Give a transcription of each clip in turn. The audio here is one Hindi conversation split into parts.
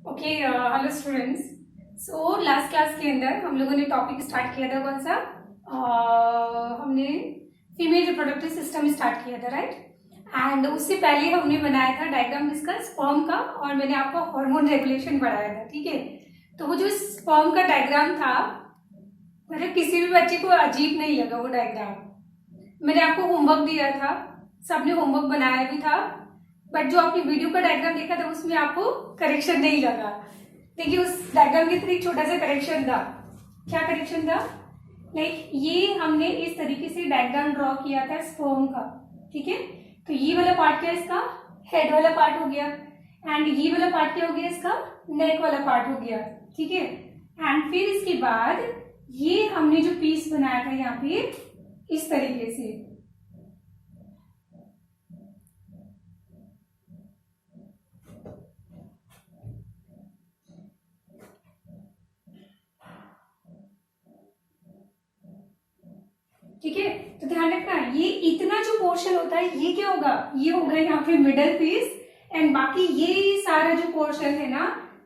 Okay, hello students. So last class के अंदर हम लोगों ने टॉपिक स्टार्ट किया था कौन सा? हमने फीमेल रिप्रोडक्टिव सिस्टम स्टार्ट किया था, राइट? एंड उससे पहले हमने बनाया था डायग्राम जिसका स्पर्म का, और मैंने आपको हार्मोन रेगुलेशन पढ़ाया था, ठीक है? तो वो जो स्पर्म का डायग्राम था, मतलब किसी भी बच्चे को अजीब नहीं लगा वो डायग्राम। मैंने आपको होमवर्क दिया था, सबने होमवर्क बनाया भी था, बट जो आपने वीडियो का डायग्राम देखा था उसमें आपको करेक्शन नहीं लगा। देखिए उस डायग्राम के थ्रू एक छोटा सा करेक्शन था। क्या करेक्शन था? लाइक ये हमने इस तरीके से डायग्राम ड्रॉ किया था स्पर्म का, ठीक है? तो ये वाला पार्ट क्या है इसका? हेड वाला पार्ट हो गया। एंड ये वाला पार्ट क्या हो गया इसका? नेक वाला पार्ट हो गया, ठीक है? एंड फिर इसके बाद ये हमने जो पीस बनाया था यहाँ पे इस तरीके से, ठीक है? तो ध्यान रखना, ये इतना जो पोर्शन होता है ये क्या होगा? ये होगा यहाँ पे मिडल पीस, एंड बाकी ये सारा जो पोर्शन है ना,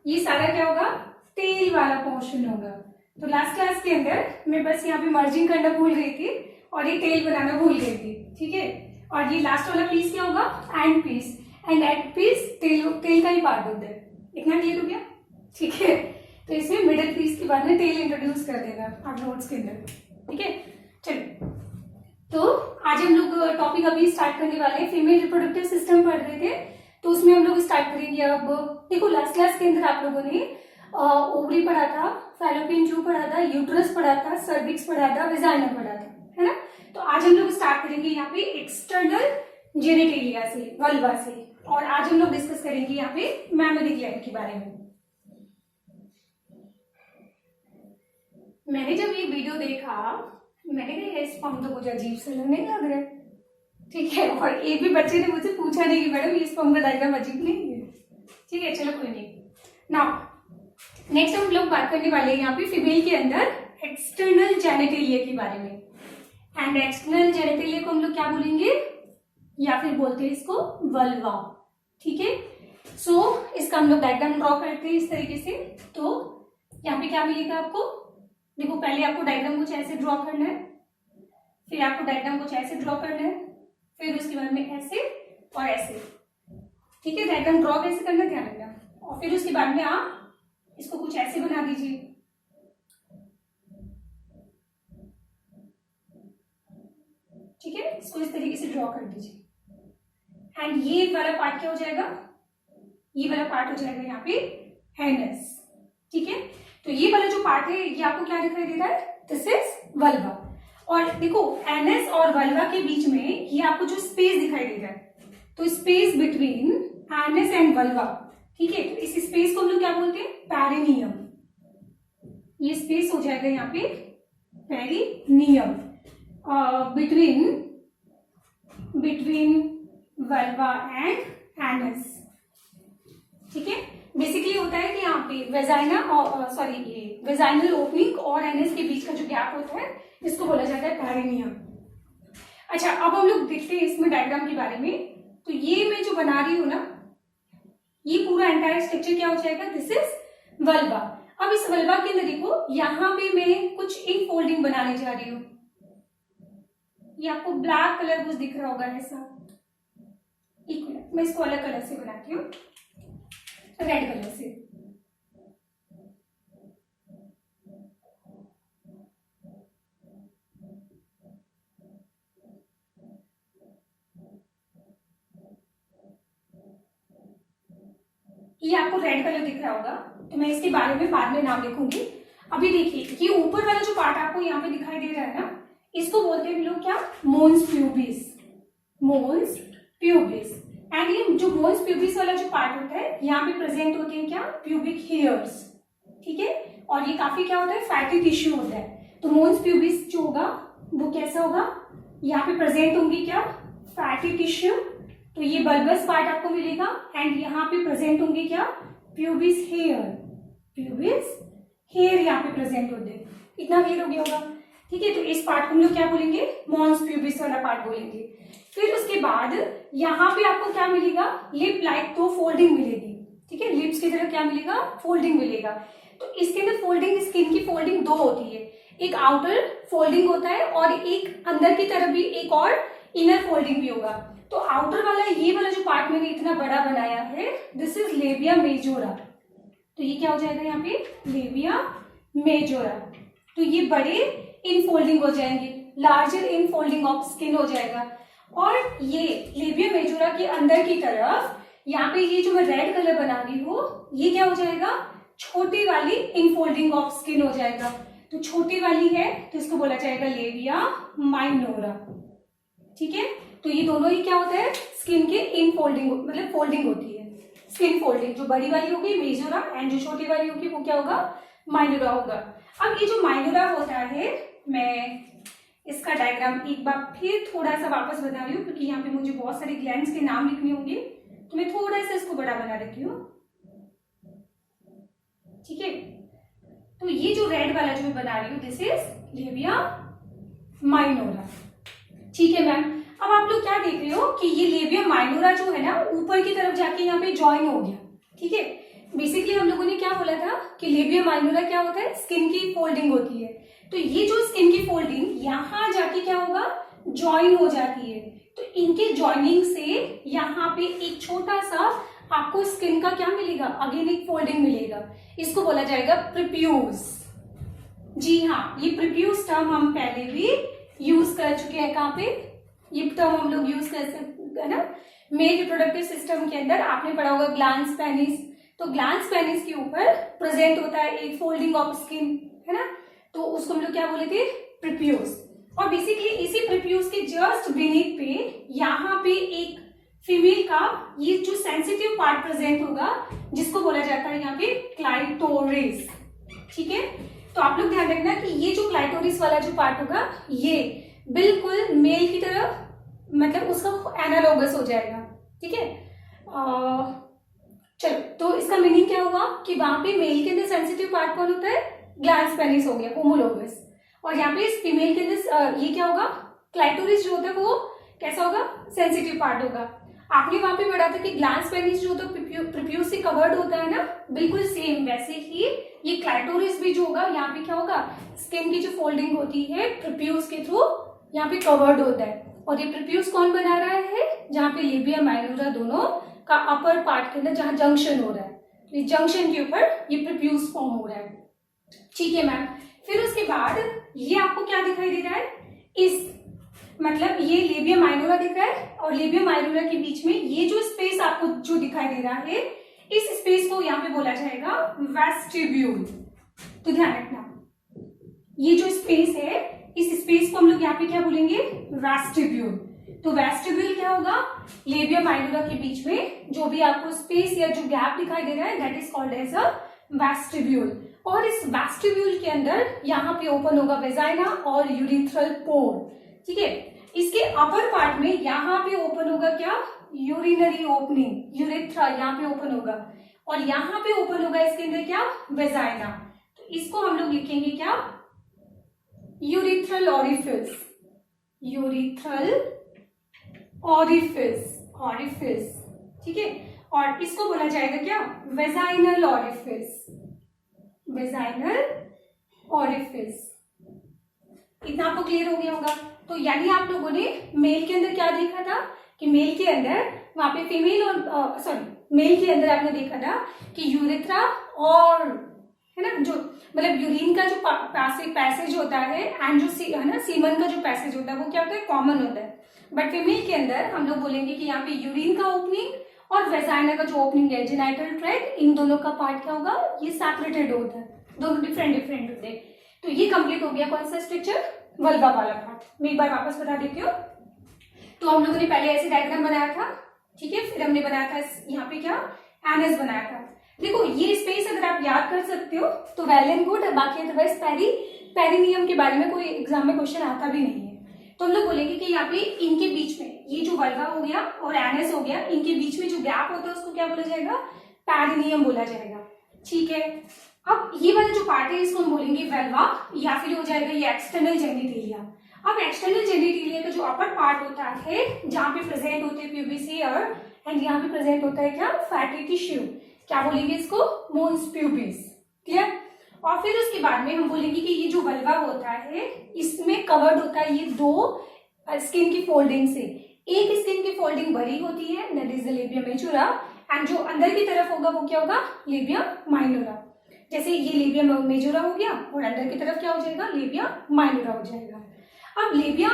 ये सारा क्या होगा? टेल वाला पोर्शन होगा। तो लास्ट क्लास के अंदर मैं बस यहाँ पे मर्जिंग करना भूल गई थी और ये टेल बनाना भूल गई थी, ठीक है? और ये लास्ट वाला पीस क्या होगा? End piece. End end piece tail का ही पार्ट होता है। इतना क्लियर हो गया? ठीक है? तो इसमें मिडल पीस के बाद में टेल इंट्रोड्यूस कर देना आप नोट्स के अंदर, ठीक है? चलिए, तो आज हम लोग टॉपिक अभी स्टार्ट करने वाले हैं। फीमेल रिप्रोडक्टिव सिस्टम पढ़ रहे थे, तो उसमें हम लोग स्टार्ट करेंगे। अब देखो लास्ट क्लास के अंदर आप लोगों ने ओवरी पढ़ा था, फैलोपियन ट्यूब पढ़ा था, यूट्रस पढ़ा था, सर्विक्स पढ़ा था, विजाइना पढ़ा था, है ना? तो आज हम लोग स्टार्ट करेंगे यहाँ पे एक्सटर्नल जेनिटेलिया से, वल्वा से, और आज हम लोग डिस्कस करेंगे यहाँ पे मैमरी ग्लैंड के बारे में। मैंने जब ये वीडियो देखा, मैंने कहा स्पर्म तो मुझे अजीब सा नहीं लग रहा है, ठीक है? और एक भी बच्चे ने मुझसे पूछा नहीं कि मैडम ये स्पर्म का डायग्राम अजीब नहीं है, ठीक है? चलो कोई नहीं। नाउ नेक्स्ट हम लोग बात करने वाले हैं यहाँ पे फीमेल के अंदर एक्सटर्नल जेनिटेलिया के बारे में। एंड एक्सटर्नल जेनिटेलिया को हम लोग क्या बोलेंगे, या फिर बोलते हैं इसको वल्वा, ठीक है? सो इसका हम लोग डायग्राम ड्रॉ करते हैं इस तरीके से। तो यहाँ पे क्या मिलेगा आपको? देखो पहले आपको डायग्राम कुछ ऐसे ड्रॉ करना है, फिर आपको डायग्राम कुछ ऐसे ड्रॉ करना है, फिर उसके बाद में ऐसे और ऐसे, ठीक है? डायग्राम ड्रॉ कैसे करना ध्यान रखना। और फिर उसके बाद में आप इसको कुछ ऐसे बना दीजिए, ठीक है? इसको इस तरीके से ड्रॉ कर दीजिए। एंड ये वाला पार्ट क्या हो जाएगा? ये वाला पार्ट हो जाएगा यहाँ पे एनस, ठीक है? तो ये वाला जो पार्ट है ये आपको क्या दिखाई दे रहा है? This is vulva. और देखो एनस और वल्वा के बीच में ये आपको जो स्पेस दिखाई दे रहा है, तो space between anus and vulva, ठीक है? तो इस स्पेस को हम लोग क्या बोलते हैं? पेरिनियम। ये स्पेस हो जाएगा यहाँ पे perineum between vulva and anus, ठीक है? बेसिकली होता है कि यहाँ पे वेजाइना और ये वेजाइनल ओपनिंग और एनस के बीच का जो गैप होता है इसको बोला जाता है पेरिनियम। अच्छा, अब हम लोग देखते हैं इसमें डायग्राम के बारे में। तो ये मैं जो बना रही हूँ ना, ये पूरा एंटायर स्ट्रक्चर क्या हो जाएगा? This is vulva. अब इस वल्वा के अंदर देखो यहाँ पे मैं कुछ इनफोल्डिंग बनाने जा रही हूँ। ये आपको ब्लैक कलर कुछ दिख रहा होगा ऐसा, मैं इसको अलग कलर से बनाती हूँ, रेड कलर से। ये आपको रेड कलर दिख रहा होगा, तो मैं इसके बारे में बाद में नाम लिखूंगी। अभी देखिए ये ऊपर वाला जो पार्ट आपको यहाँ पे दिखाई दे रहा है ना, इसको बोलते हैं हम लोग क्या? मोन्स प्यूबिस। मोन्स प्यूबिस। एंड ये जो मोन्स प्यूबिस वाला जो पार्ट होता है यहाँ पे प्रेजेंट होते हैं क्या? प्यूबिक हेयर्स, ठीक है? और ये काफी क्या होता है? फैटी टिश्यू होता है। तो मोन्स प्यूबिस जो होगा वो कैसा होगा? यहाँ पे प्रेजेंट होंगी क्या? Fatty tissue. तो ये बल्बस पार्ट आपको मिलेगा, एंड यहाँ पे प्रेजेंट होंगे क्या? Pubis hair. प्यूबिस हेयर यहाँ पे प्रेजेंट होते हैं। इतना क्लियर हो गया होगा, ठीक है? तो इस पार्ट को हम लोग क्या बोलेंगे? मॉन्स प्यूबिस वाला पार्ट बोलेंगे। फिर उसके बाद यहाँ पे आपको क्या मिलेगा? लिप लाइक तो फोल्डिंग मिलेगी, ठीक है? लिप्स के इसकी तरफ क्या मिलेगा, फोल्डिंग मिलेगा। तो इसके अंदर फोल्डिंग, स्किन की फोल्डिंग दो होती है, एक आउटर फोल्डिंग होता है और एक अंदर की तरफ भी एक और इनर फोल्डिंग भी होगा। तो आउटर वाला ये वाला जो पार्ट मैंने इतना बड़ा बनाया है, दिस इज लेबिया मेजोरा। तो ये क्या हो जाएगा यहाँ पे, लेबिया मेजोरा। तो ये बड़े इनफोल्डिंग हो जाएंगे, लार्जर इनफोल्डिंग ऑफ स्किन हो जाएगा। और ये लेबिया मेजोरा के अंदर की तरफ यहाँ पे ये जो मैं रेड कलर बना रही हूँ, ये क्या हो जाएगा, छोटी वाली इनफोल्डिंग ऑफ स्किन हो जाएगा। तो छोटी वाली है तो इसको बोला जाएगा लेबिया माइनोरा। ठीक है, तो ये दोनों ही क्या होता है, स्किन के इनफोल्डिंग, मतलब फोल्डिंग होती है, स्किन फोल्डिंग। जो बड़ी वाली होगी मेजोरा एंड जो छोटी वाली होगी वो क्या होगा, माइनोरा होगा। अब ये जो माइनोरा होता है, मैं इसका डायग्राम एक बार फिर थोड़ा सा वापस बना रही हूँ क्योंकि यहाँ पे मुझे बहुत सारे ग्लैंड्स के नाम लिखने होंगे, तो मैं थोड़ा सा इसको बड़ा बना देती हूँ। ठीक है, तो ये जो रेड वाला जो मैं बना रही हूँ, दिस इज लेबिया माइनोरा। ठीक है मैम, अब आप लोग क्या देख रहे हो कि ये लेबिया माइनोरा जो है ना, ऊपर की तरफ जाके यहाँ पे ज्वाइन हो गया। ठीक है, बेसिकली हम लोगों ने क्या बोला था कि लेबिया माइनोरा क्या होता है, स्किन की फोल्डिंग होती है। तो ये जो स्किन की फोल्डिंग यहाँ जाके क्या होगा, ज्वाइन हो जाती है। तो इनके ज्वाइनिंग से यहाँ पे एक छोटा सा आपको स्किन का क्या मिलेगा, अगेन एक फोल्डिंग मिलेगा। इसको बोला जाएगा प्रिप्यूस। जी हाँ, ये प्रिप्यूस टर्म हम पहले भी यूज कर चुके हैं। कहाँ पे ये टर्म हम लोग यूज कर सकते हैं ना, मेल रिप्रोडक्टिव सिस्टम के अंदर आपने पढ़ा होगा ग्लैंड्स पेनिस। तो ग्लैंड्स पेनिस के ऊपर प्रेजेंट होता है एक फोल्डिंग ऑफ स्किन, है ना, तो उसको हम लोग क्या बोले थे, प्रिप्यूस। और बेसिकली इसी प्रिप्यूस के जस्ट बीनीथ पे यहाँ पे एक फीमेल का ये जो सेंसिटिव पार्ट प्रेजेंट होगा, जिसको बोला जाता है यहाँ पे क्लाइटोरिस। ठीक है, तो आप लोग ध्यान रखना कि ये जो क्लाइटोरिस वाला जो पार्ट होगा, ये बिल्कुल मेल की तरफ, मतलब उसका एनालोगस हो जाएगा। ठीक है, चलो, तो इसका मीनिंग क्या हुआ कि वहां पे मेल के अंदर सेंसिटिव पार्ट कौन होता है, ग्लैंड्स पेनिस हो गया, होमोलोगस। और यहाँ पे इस फीमेल के अंदर ये क्या होगा, क्लाइटोरिस जो होता है वो कैसा होगा, सेंसिटिव पार्ट होगा। आपने वहां पे पढ़ा था कि ग्लैंड्स पेनिस जो होता है प्रिप्यूस से कवर्ड होता है ना, बिल्कुल सेम वैसे ही ये क्लाइटोरिस भी जो होगा, यहाँ पे क्या होगा, स्किन की जो फोल्डिंग होती है प्रिप्यूस के थ्रू यहाँ पे कवर्ड होता है। और ये प्रिप्यूस कौन बना रहा है, जहाँ पे लेबिया माइनोरा दोनों का अपर पार्ट के अंदर जहां जंक्शन हो रहा है, तो ये जंक्शन के ऊपर ये प्रिप्यूस फॉर्म हो रहा है। ठीक है मैम, फिर उसके बाद ये आपको क्या दिखाई दे रहा है, इस मतलब ये लेबिया माइनोरा दिख रहा है और लेबिया माइनोरा के बीच में ये जो स्पेस आपको जो दिखाई दे रहा है, इस स्पेस को यहाँ पे बोला जाएगा वेस्टिब्यूल। तो ध्यान रखना, ये जो स्पेस है, इस स्पेस को हम लोग यहाँ पे क्या बोलेंगे, वेस्टिब्यूल। तो वेस्टिब्यूल क्या होगा, लेबिया माइनोरा के बीच में जो भी आपको स्पेस या जो गैप दिखाई दे रहा है, that is called as a vestibule. और इस वेस्टिब्यूल के अंदर यहाँ पे ओपन होगा वेजाइना और यूरिथ्रल पोर। ठीक है, इसके अपर पार्ट में यहाँ पे ओपन होगा क्या, यूरिनरी ओपनिंग, यूरेथ्रा यहाँ पे ओपन होगा, और यहाँ पे ओपन होगा इसके अंदर क्या, वेजाइना। तो इसको हम लोग लिखेंगे क्या, यूरिथ्रल ऑरिफिस, यूरिथ्रल ऑरिफिस। ठीक है, और इसको बोला जाएगा क्या, वेजाइनल ऑरिफिस, वेजाइनल ऑरिफिस। इतना आपको क्लियर हो गया होगा। तो यानी आप लोगों ने मेल के अंदर क्या देखा था कि मेल के अंदर वहां पे फीमेल और मेल के अंदर आपने देखा था कि यूरेथ्रा और, है ना, जो मतलब यूरिन का जो पैसेज होता है एंड जो है ना सीमन का जो पैसेज होता है वो क्या होता है, कॉमन होता है। बट फीमेल के अंदर हम लोग बोलेंगे कि यहाँ पे यूरिन का ओपनिंग और वेजाइना का जो ओपनिंग है, जेनाइटल ट्रैक्ट, इन दोनों का पार्ट क्या होगा, ये सेपरेटेड होता है, दोनों डिफरेंट होते हैं। तो ये कंप्लीट हो गया कौन सा स्ट्रक्चर, वल्वा वाला पार्ट। मैं एक बार वापस बता देती हूँ। तो हम लोगों ने पहले ऐसे डायग्राम बनाया था, ठीक है, फिर हमने बनाया था यहाँ पे क्या, एनएस बनाया था। देखो ये स्पेस अगर आप याद कर सकते हो तो वेल एंड गुड, बाकी अदरवाइज पेरिनियम के बारे में कोई एग्जाम में क्वेश्चन आता भी नहीं है। तो हम लोग बोलेंगे कि यहाँ पे इनके बीच में ये जो वल्वा हो गया और एनएस हो गया, इनके बीच में जो गैप होता है उसको क्या बोला जाएगा, पेरिनियम बोला जाएगा। ठीक है, अब ये वाला जो पार्ट है इसको हम बोलेंगे वेल्वा, या फिर हो जाएगा ये एक्सटर्नल जेनिटेलिया। अब एक्सटर्नल जेनिटेलिया का जो अपर पार्ट होता है, जहाँ पे प्रेजेंट होते हैं प्यूबिस हेयर एंड यहाँ पे प्रेजेंट होता है क्या, फैटी टिश्यू। क्या बोलेंगे इसको, मोन्स प्यूबिस। क्लियर। और फिर उसके बाद में हम बोलेंगे कि ये जो वल्वा होता है इसमें कवर्ड होता है ये दो स्किन की फोल्डिंग से। एक स्किन की फोल्डिंग बड़ी होती है that is the labia majora, and जो अंदर की तरफ होगा वो क्या होगा, लेबिया माइनोरा। जैसे ये लेबिया मेजोरा हो गया और अंदर की तरफ क्या हो जाएगा, लेबिया माइनोरा हो जाएगा। अब लेबिया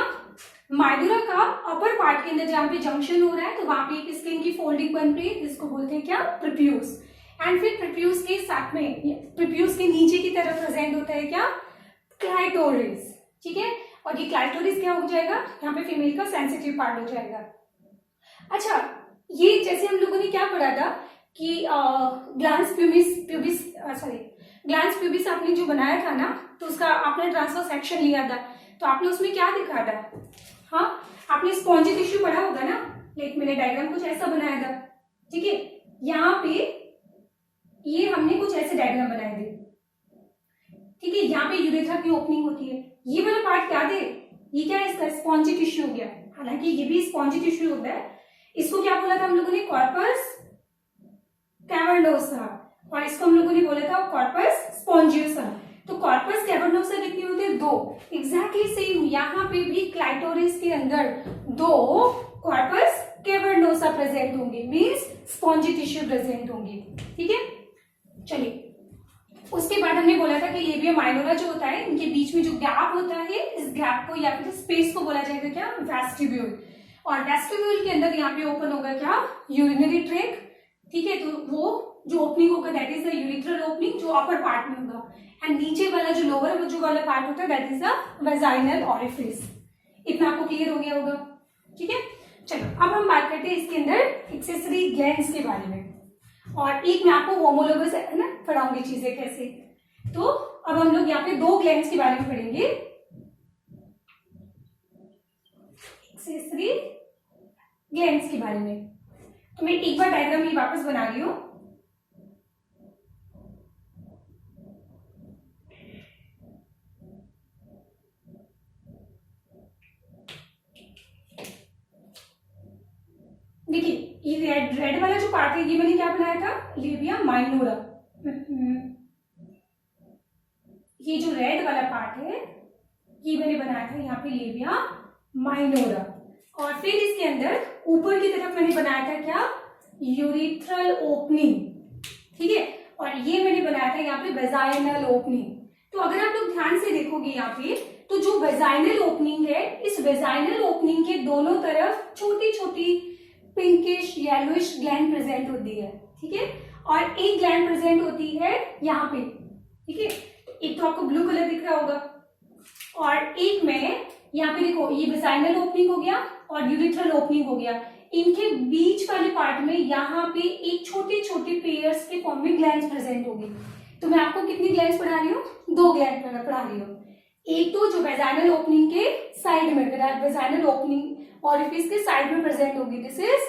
माइनोरा का अपर पार्ट के अंदर जहां पे जंक्शन हो रहा है तो वहां पे एक स्किन की फोल्डिंग बन रही है जिसको बोलते हैं क्या, प्रीप्यूस। एंड फिर प्रीप्यूस के साथ में, प्रीप्यूस के नीचे की तरफ प्रेजेंट होता है क्या, क्लाइटोरिस। ठीक है, और ये क्लाइटोरिस क्या हो जाएगा, यहाँ पे फीमेल का सेंसिटिव पार्ट हो जाएगा। अच्छा, ये जैसे हम लोगों ने क्या पढ़ा था कि ग्लैंस प्यूबिस आपने जो बनाया था ना, तो उसका आपने ट्रांसफर सेक्शन लिया था, तो आपने उसमें क्या दिखा था, हाँ आपने स्पॉन्जी टिश्यू पढ़ा होगा ना, लाइक मैंने डायग्राम कुछ ऐसा बनाया था। ठीक है, यहाँ पे ये हमने कुछ ऐसे डायग्राम बनाए थे। ठीक है, यहाँ पे यूरेथ्रा की ओपनिंग होती है, ये वाला पार्ट क्या थे, ये क्या है, इसका स्पॉन्जी टिश्यू हो गया। हालांकि ये भी स्पॉन्जी टिश्यू होता है, इसको क्या बोला था हम लोगों ने, कॉर्पस कैवर्नोसा, और इसको हम लोगों ने बोला था कॉर्पस स्पॉन्जियोसा। तो कॉर्पस कैवर्नोसा कितने होते हैं, दो। एग्जैक्टली सेम यहाँ पे भी क्लाइटोरिस के अंदर दो कॉर्पस कैवर्नोसा प्रेजेंट होंगे, मींस स्पॉन्जी टिश्यू प्रेजेंट होंगे। ठीक है, चलिए उसके बाद हमने बोला था कि लेबिया माइनोरा जो होता है इनके बीच में जो गैप होता है, इस गैप को या फिर स्पेस को बोला जाएगा क्या, वेस्टिब्यूल। और वेस्टिब्यूल के अंदर यहाँ पे ओपन होगा क्या, यूरिनरी ट्रैक्ट। ठीक है, तो वो जो ओपनिंग होगा that is the urethral opening, जो अपर पार्ट में होगा, एंड नीचे वाला जो लोअर जो वाला पार्ट होता है that is the vaginal orifice. इतना आपको क्लियर हो गया होगा। ठीक है, चलो अब हम बात करते हैं इसके अंदर एक्सेसरी ग्लैंड्स के बारे में, और एक मैं आपको होमोलोगस है ना पढ़ाऊंगी चीजें कैसे। तो अब हम लोग यहाँ पे दो ग्लैंड्स के बारे में पढ़ेंगे, एक्सेसरी ग्लैंड्स के बारे में। तो मैं एक बार डायग्राम ये वापस बना रही हूं। देखिए ये रेड वाला जो पार्ट है ये मैंने क्या बनाया था, लेबिया माइनोरा। ये जो रेड वाला पार्ट है ये मैंने बनाया था यहाँ पे लेबिया माइनोरा, और फिर इसके अंदर ऊपर की तरफ मैंने बनाया था क्या, यूरिथ्रल ओपनिंग। ठीक है, और ये मैंने बनाया था यहाँ पे वेजाइनल ओपनिंग। तो अगर आप लोग ध्यान से देखोगे यहाँ पे, तो जो वेजाइनल ओपनिंग है, इस वेजाइनल ओपनिंग के दोनों तरफ छोटी छोटी पिंकिश येलोइश ग्लैंड प्रेजेंट होती है। ठीक है, और एक ग्लैंड प्रेजेंट होती है यहाँ पे। ठीक है, एक तो आपको ब्लू कलर दिख रहा होगा, और एक में यहाँ पे देखो ये वेजाइनल ओपनिंग हो गया और यूरिथ्रल ओपनिंग हो गया। इनके बीच वाले पार्ट में यहाँ पे एक छोटे छोटे पेयर्स के फॉर्म में ग्लैंड्स प्रेजेंट होगी। तो मैं आपको कितनी ग्लैंड्स पढ़ा रही हूँ, दो ग्लैंड पढ़ा रही हूँ। एक तो जो वेजाइनल ओपनिंग के साइड में, वेजाइनल ओपनिंग ऑरिफिस के साइड में प्रेजेंट होगी, दिस इज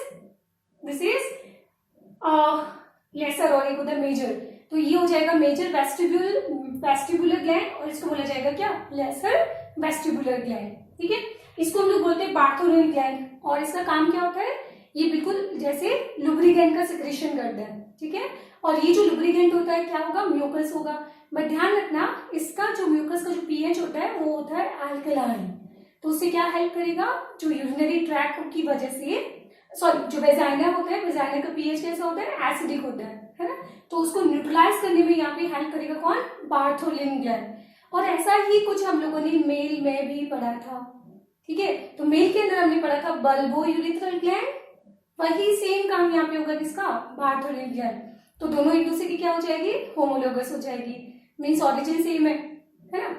लेसर, और एक उधर मेजर। तो ये हो जाएगा मेजर वेस्टिबुलर ग्लैंड, और इसको बोला जाएगा क्या, लेसर वेस्टिबुलर ग्लैंड। ठीक है, इसको हम लोग बोलते हैं बार्थोलिन ग्लैंड, और इसका काम क्या होता है, ये बिल्कुल जैसे लुब्रिकेंट का सिक्रेशन करता है। ठीक है, और ये जो लुब्रिकेंट होता है क्या होगा, म्यूकस होगा। बट ध्यान रखना, इसका जो म्यूकस का जो पीएच होता है वो होता है अल्कलाइन। तो उससे क्या हेल्प करेगा, जो यूरिनरी ट्रैक्ट की वजह से, सॉरी जो वेजाइना होता है, वेजाइना का पीएच कैसा होता है, एसिडिक होता है ना, तो उसको न्यूट्रलाइज करने में यहाँ पे हेल्प करेगा कौन, बार्थोलिन ग्लैंड। और ऐसा ही कुछ हम लोगों ने मेल में भी पढ़ा था। ठीक है, तो मेल के अंदर हमने पढ़ा था बल्बो यूरिथ्रल ग्लैंड, वही सेम काम यहाँ पे होगा किसका, बार्थोलिन ग्लैंड। तो दोनों एक दूसरे की क्या हो जाएगी, होमोलोगस हो जाएगी, मीन्स ऑरिजिन सेम है ना।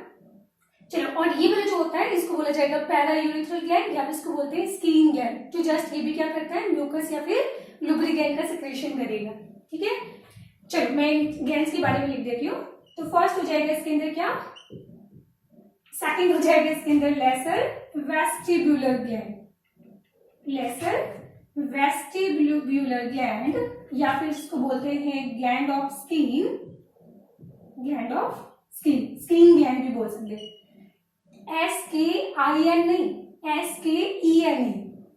चलो, और ये वाला जो होता है इसको बोला जाएगा पैरा यूरिथ्रल ग्लैंड, या फिर इसको बोलते हैं स्किन ग्लैंड, जो जस्ट ये भी क्या करता है, म्यूकस या फिर लुब्रिकेंट का सिक्रेशन करेगा। ठीक है, चलो मैं ग्लैंड्स के बारे में लिख देती हूँ। तो फर्स्ट हो जाएगा इसके अंदर क्या, सेकंड हो जाएगा इसके अंदर lesser vestibular gland, lesser vestibular gland, या फिर इसको बोलते हैं gland of Skene, gland of Skene gland भी बोल सकते हैं, SKIN नहीं, SKEN।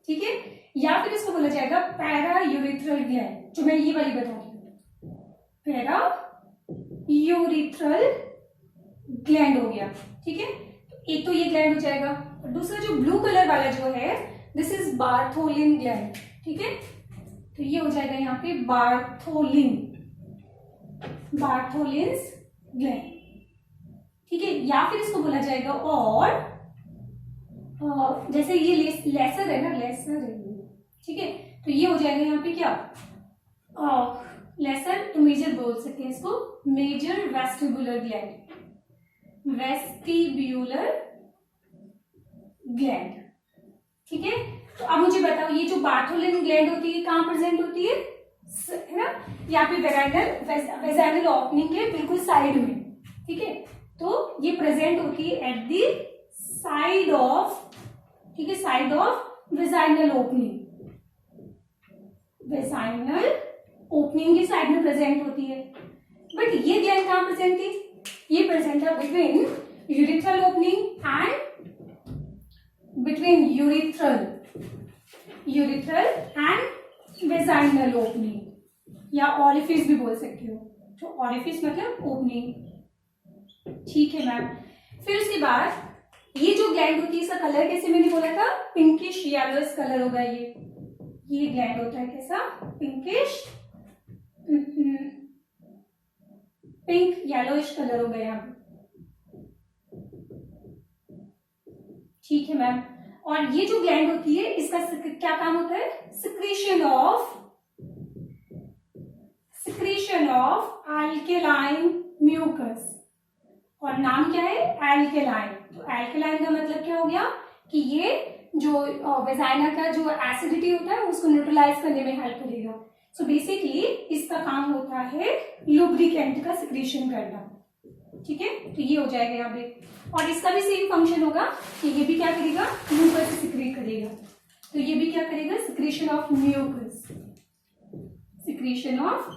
ठीक है, या फिर इसको बोला जाएगा पैरा यूरिथ्रल ग्लैंड, जो मैं ये वाली बता रही हूँ। पैरा यूरिथ्रल ग्लैंड हो गया। ठीक है, एक तो ये ग्लैंड हो जाएगा, और दूसरा जो ब्लू कलर वाला जो है दिस इज बार्थोलिन ग्लैंड। ठीक है, तो ये हो जाएगा यहाँ पे बार्थोलिन्स ग्लैंड। ठीक है, या फिर इसको बोला जाएगा, और जैसे ये लेसर है ना, लेसर है ये। ठीक है, तो ये हो जाएगा यहाँ पे क्या, लेसर तो मेजर बोल सकते हैं इसको, major vestibular gland, vestibular gland. ठीक है, तो अब मुझे बताओ ये जो बार्थोलिन ग्लैंड होती है कहाँ प्रेजेंट होती है ना, यहाँ पे वेजाइनल ओपनिंग के बिल्कुल साइड में। ठीक है, तो ये प्रेजेंट होती है एट द साइड ऑफ, ठीक है, side of vaginal opening, vaginal opening की साइड में प्रेजेंट होती है। बट ये ग्लैंड कहाँ प्रेजेंट थी, ये प्रेजेंट है between urethral opening and between urethral and vaginal opening, या ऑरिफिस भी बोल सकते हो, तो ऑरिफिस मतलब ओपनिंग। ठीक है मैम, फिर उसके बाद ये जो ग्लैंड होती है इसका कलर कैसे मैंने बोला था, पिंकिश येलोइश कलर होगा। ये ग्लैंड होता है कैसा, पिंकिश पिंक येलोइश कलर होगा यहाँ पे। ठीक है मैम, और ये जो ग्लैंड होती है इसका क्या काम होता है, सिक्रीशन ऑफ अल्केलाइन म्यूकस, और नाम क्या है, एल्केलाइन। तो एल्केलाइन का मतलब क्या हो गया कि ये जो वेजाइना का जो एसिडिटी होता है उसको न्यूट्रलाइज करने में हेल्प करेगा। सो बेसिकली इसका काम होता है लुब्रिकेंट का सिक्रीशन करना। ठीक है, तो ये हो जाएगा यहाँ पे, और इसका भी सेम फंक्शन होगा कि ये भी क्या करेगा, म्यूकस सिक्रीट करेगा। तो ये भी क्या करेगा, secretion of mucus, secretion of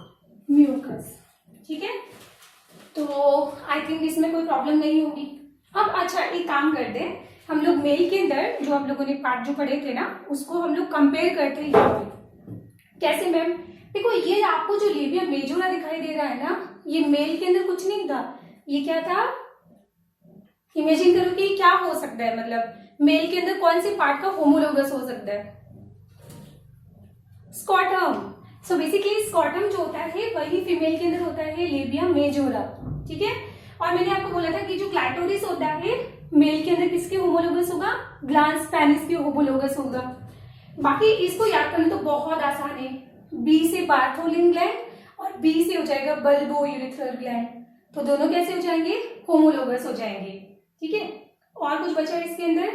mucus. ठीक है, तो आई थिंक इसमें कोई प्रॉब्लम नहीं होगी। अब अच्छा एक काम करते हैं, हम लोग मेल के अंदर जो हम लोगों ने पार्ट जो पढ़े थे ना उसको हम लोग कंपेयर करते हैं यहाँ पे। कैसे मैम, देखो ये आपको जो लेबिया मेजोरा दिखाई दे रहा है ना, ये मेल के अंदर कुछ नहीं था, ये क्या था, इमेजिन करो कि क्या हो सकता है, मतलब मेल के अंदर कौन से पार्ट का होमोलोगस हो सकता है, स्कॉटम। सो बेसिकली स्कॉटम जो होता है वही फीमेल के अंदर होता है लेबिया मेजोरा। ठीक है, और मैंने आपको बोला था कि जो क्लाइटोरिस होता है मेल के अंदर किसके होमोलोगस होगा, ग्लांस पेनिस के होमोलोगस होगा। बाकी इसको याद करना तो बहुत आसान है, बी से बार्थोलिन ग्लैंड और बी से हो जाएगा बल्बो यूरिथ्रल ग्लैंड, तो दोनों कैसे हो जाएंगे, होमोलोगस हो जाएंगे। ठीक है, और कुछ बचा है इसके अंदर,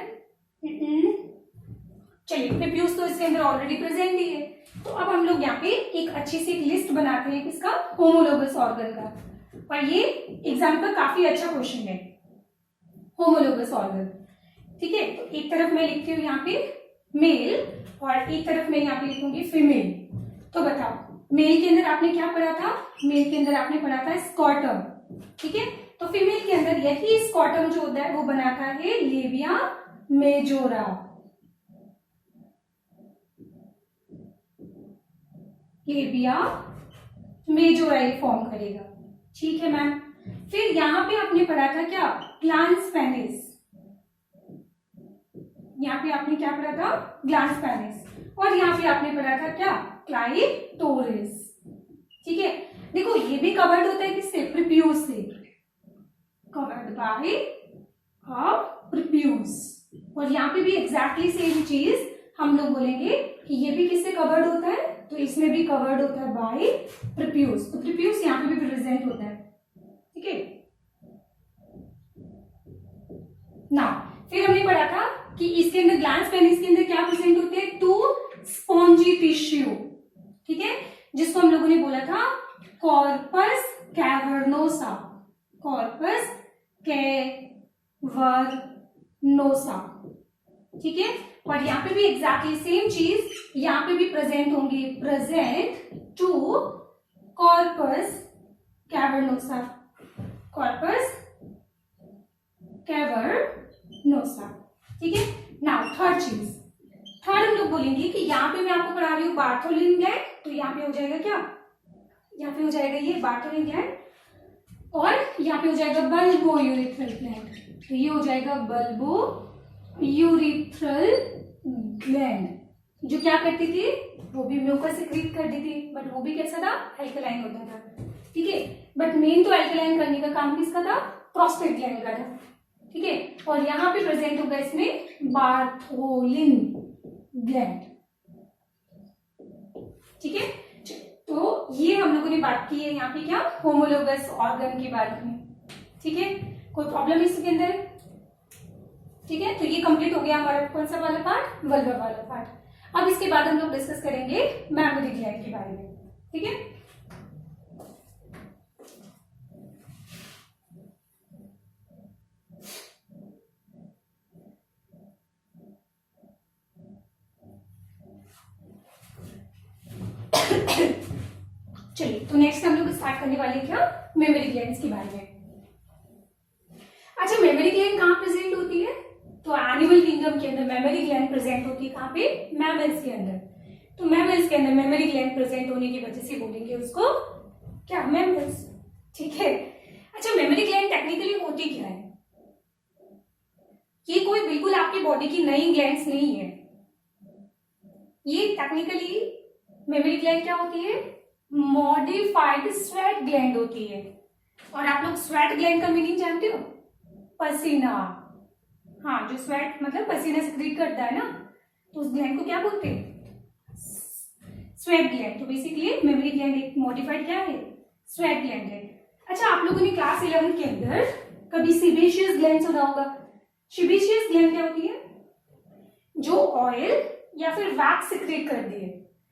चलिए प्रीप्यूस तो इसके अंदर ऑलरेडी प्रेजेंट ही है। तो अब हम लोग यहाँ पे एक अच्छी सी लिस्ट बनाते हैं किसका, होमोलोगस ऑर्गन का, और ये एग्जाम का काफी अच्छा क्वेश्चन है, होमोलोगस ऑर्गन। ठीक है, तो एक तरफ मैं लिखती हूँ यहाँ पे मेल और एक तरफ मैं यहाँ पे लिखूंगी फीमेल। तो बताओ मेल के अंदर आपने क्या पढ़ा था, मेल के अंदर आपने पढ़ा था स्कॉटम। ठीक है, तो फीमेल के अंदर यही स्कॉटम जो होता है वो बनाता है लेबिया मेजोरा, लेबिया मेजोरा ये फॉर्म करेगा। ठीक है मैम, फिर यहां पे आपने पढ़ा था क्या, ग्लांस पेनिस, यहाँ पे आपने क्या पढ़ा था, ग्लांस पेनिस, और यहाँ पे आपने पढ़ा था क्या, क्लाइटोरिस। ठीक है, देखो ये भी कवर्ड होता है किससे, प्रीप्यूस से, कवर्ड बाय प्रीप्यूस, और यहाँ पे भी एग्जैक्टली सेम चीज हम लोग बोलेंगे कि ये भी किससे कवर्ड होता है, तो इसमें भी कवर्ड होता है बाय प्रीप्यूस, तो प्रीप्यूस यहाँ पे भी प्रेजेंट होता है। ठीक है ना, फिर हमने पढ़ा था कि इसके अंदर ग्लांस पेनिस के अंदर क्या प्रेजेंट होते हैं, टू स्पॉन्जी टिश्यू। ठीक है, जिसको हम लोगों ने बोला था कॉर्पस कैवर्नोसा, कॉर्पस कैवर्नोसा। ठीक है, और यहाँ पे भी एग्जैक्टली सेम चीज यहाँ पे भी प्रेजेंट होंगी, present to corpus cavernosa, corpus cavernosa. ठीक है, नाउ थर्ड चीज, थर्ड हम लोग बोलेंगे कि यहाँ पे मैं आपको पढ़ा रही हूँ बार्थोलिन ग्लैंड, तो यहाँ पे हो जाएगा क्या, यहाँ पे हो जाएगा ये बार्टरी ग्लैंड, और यहाँ पे हो जाएगा बल्बो यूरिथ्रल ग्लैंड। तो ये हो जाएगा बल्बो यूरिथ्रल ग्लैंड, जो क्या करती थी, वो भी म्यूकस सिक्रीट करती थी, बट वो भी कैसा था, एल्कलाइन होता था। ठीक है, बट मेन तो एल्कलाइन करने का काम किसका था, प्रोस्टेट ग्लैंड का था। ठीक है, और यहाँ पे प्रेजेंट होगा इसमें बार्थोलिन ग्लैंड। ठीक है, तो ये हम लोगों ने बात की है यहाँ पे क्या, होमोलोगस ऑर्गन के बारे में। ठीक है, कोई प्रॉब्लम इसके अंदर? ठीक है, तो ये कंप्लीट हो गया हमारा कौन सा वाला पार्ट, वल्वा वाला पार्ट। अब इसके बाद हम लोग डिस्कस करेंगे मैमरी ग्लैंड के बारे में। ठीक है, चलिए, तो नेक्स्ट हम लोग स्टार्ट करने वाले क्या, मेमोरी ग्लैंड्स के बारे में। अच्छा, मेमोरी ग्लैंड कहाँ प्रेजेंट होती है, तो एनिमल किंगडम के अंदर मेमोरी ग्लैंड प्रेजेंट होती है। कहाँ पे, मैमल्स के अंदर। तो मैमल्स के अंदर मेमोरी ग्लैंड प्रेजेंट होने की वजह से बोलेंगे उसको क्या, मैमल्स। ठीक है, अच्छा, मेमोरी ग्लैंड टेक्निकली होती क्या है, ये कोई बिल्कुल आपकी बॉडी की नई ग्लैंड्स नहीं है। ये टेक्निकली मेमोरी ग्लैंड क्या होती है, मॉडिफाइड स्वेट ग्लैंड होती है। और आप लोग स्वेट ग्लैंड का मीनिंग जानते हो, पसीना। हाँ, जो स्वेट मतलब पसीना सिक्रीट करता है ना, तो उस ग्लैंड को क्या बोलते हैं, स्वेट ग्लैंड। तो बेसिकली मेमोरी ग्लैंड एक मॉडिफाइड क्या है, स्वेट ग्लैंड है। अच्छा, आप लोगों ने क्लास 11 के अंदर कभी सीबेशियस ग्लैंड सुना होगा। सीबेशियस ग्लैंड क्या होती है, जो ऑयल या फिर वैक्स सिक्रेट करती है।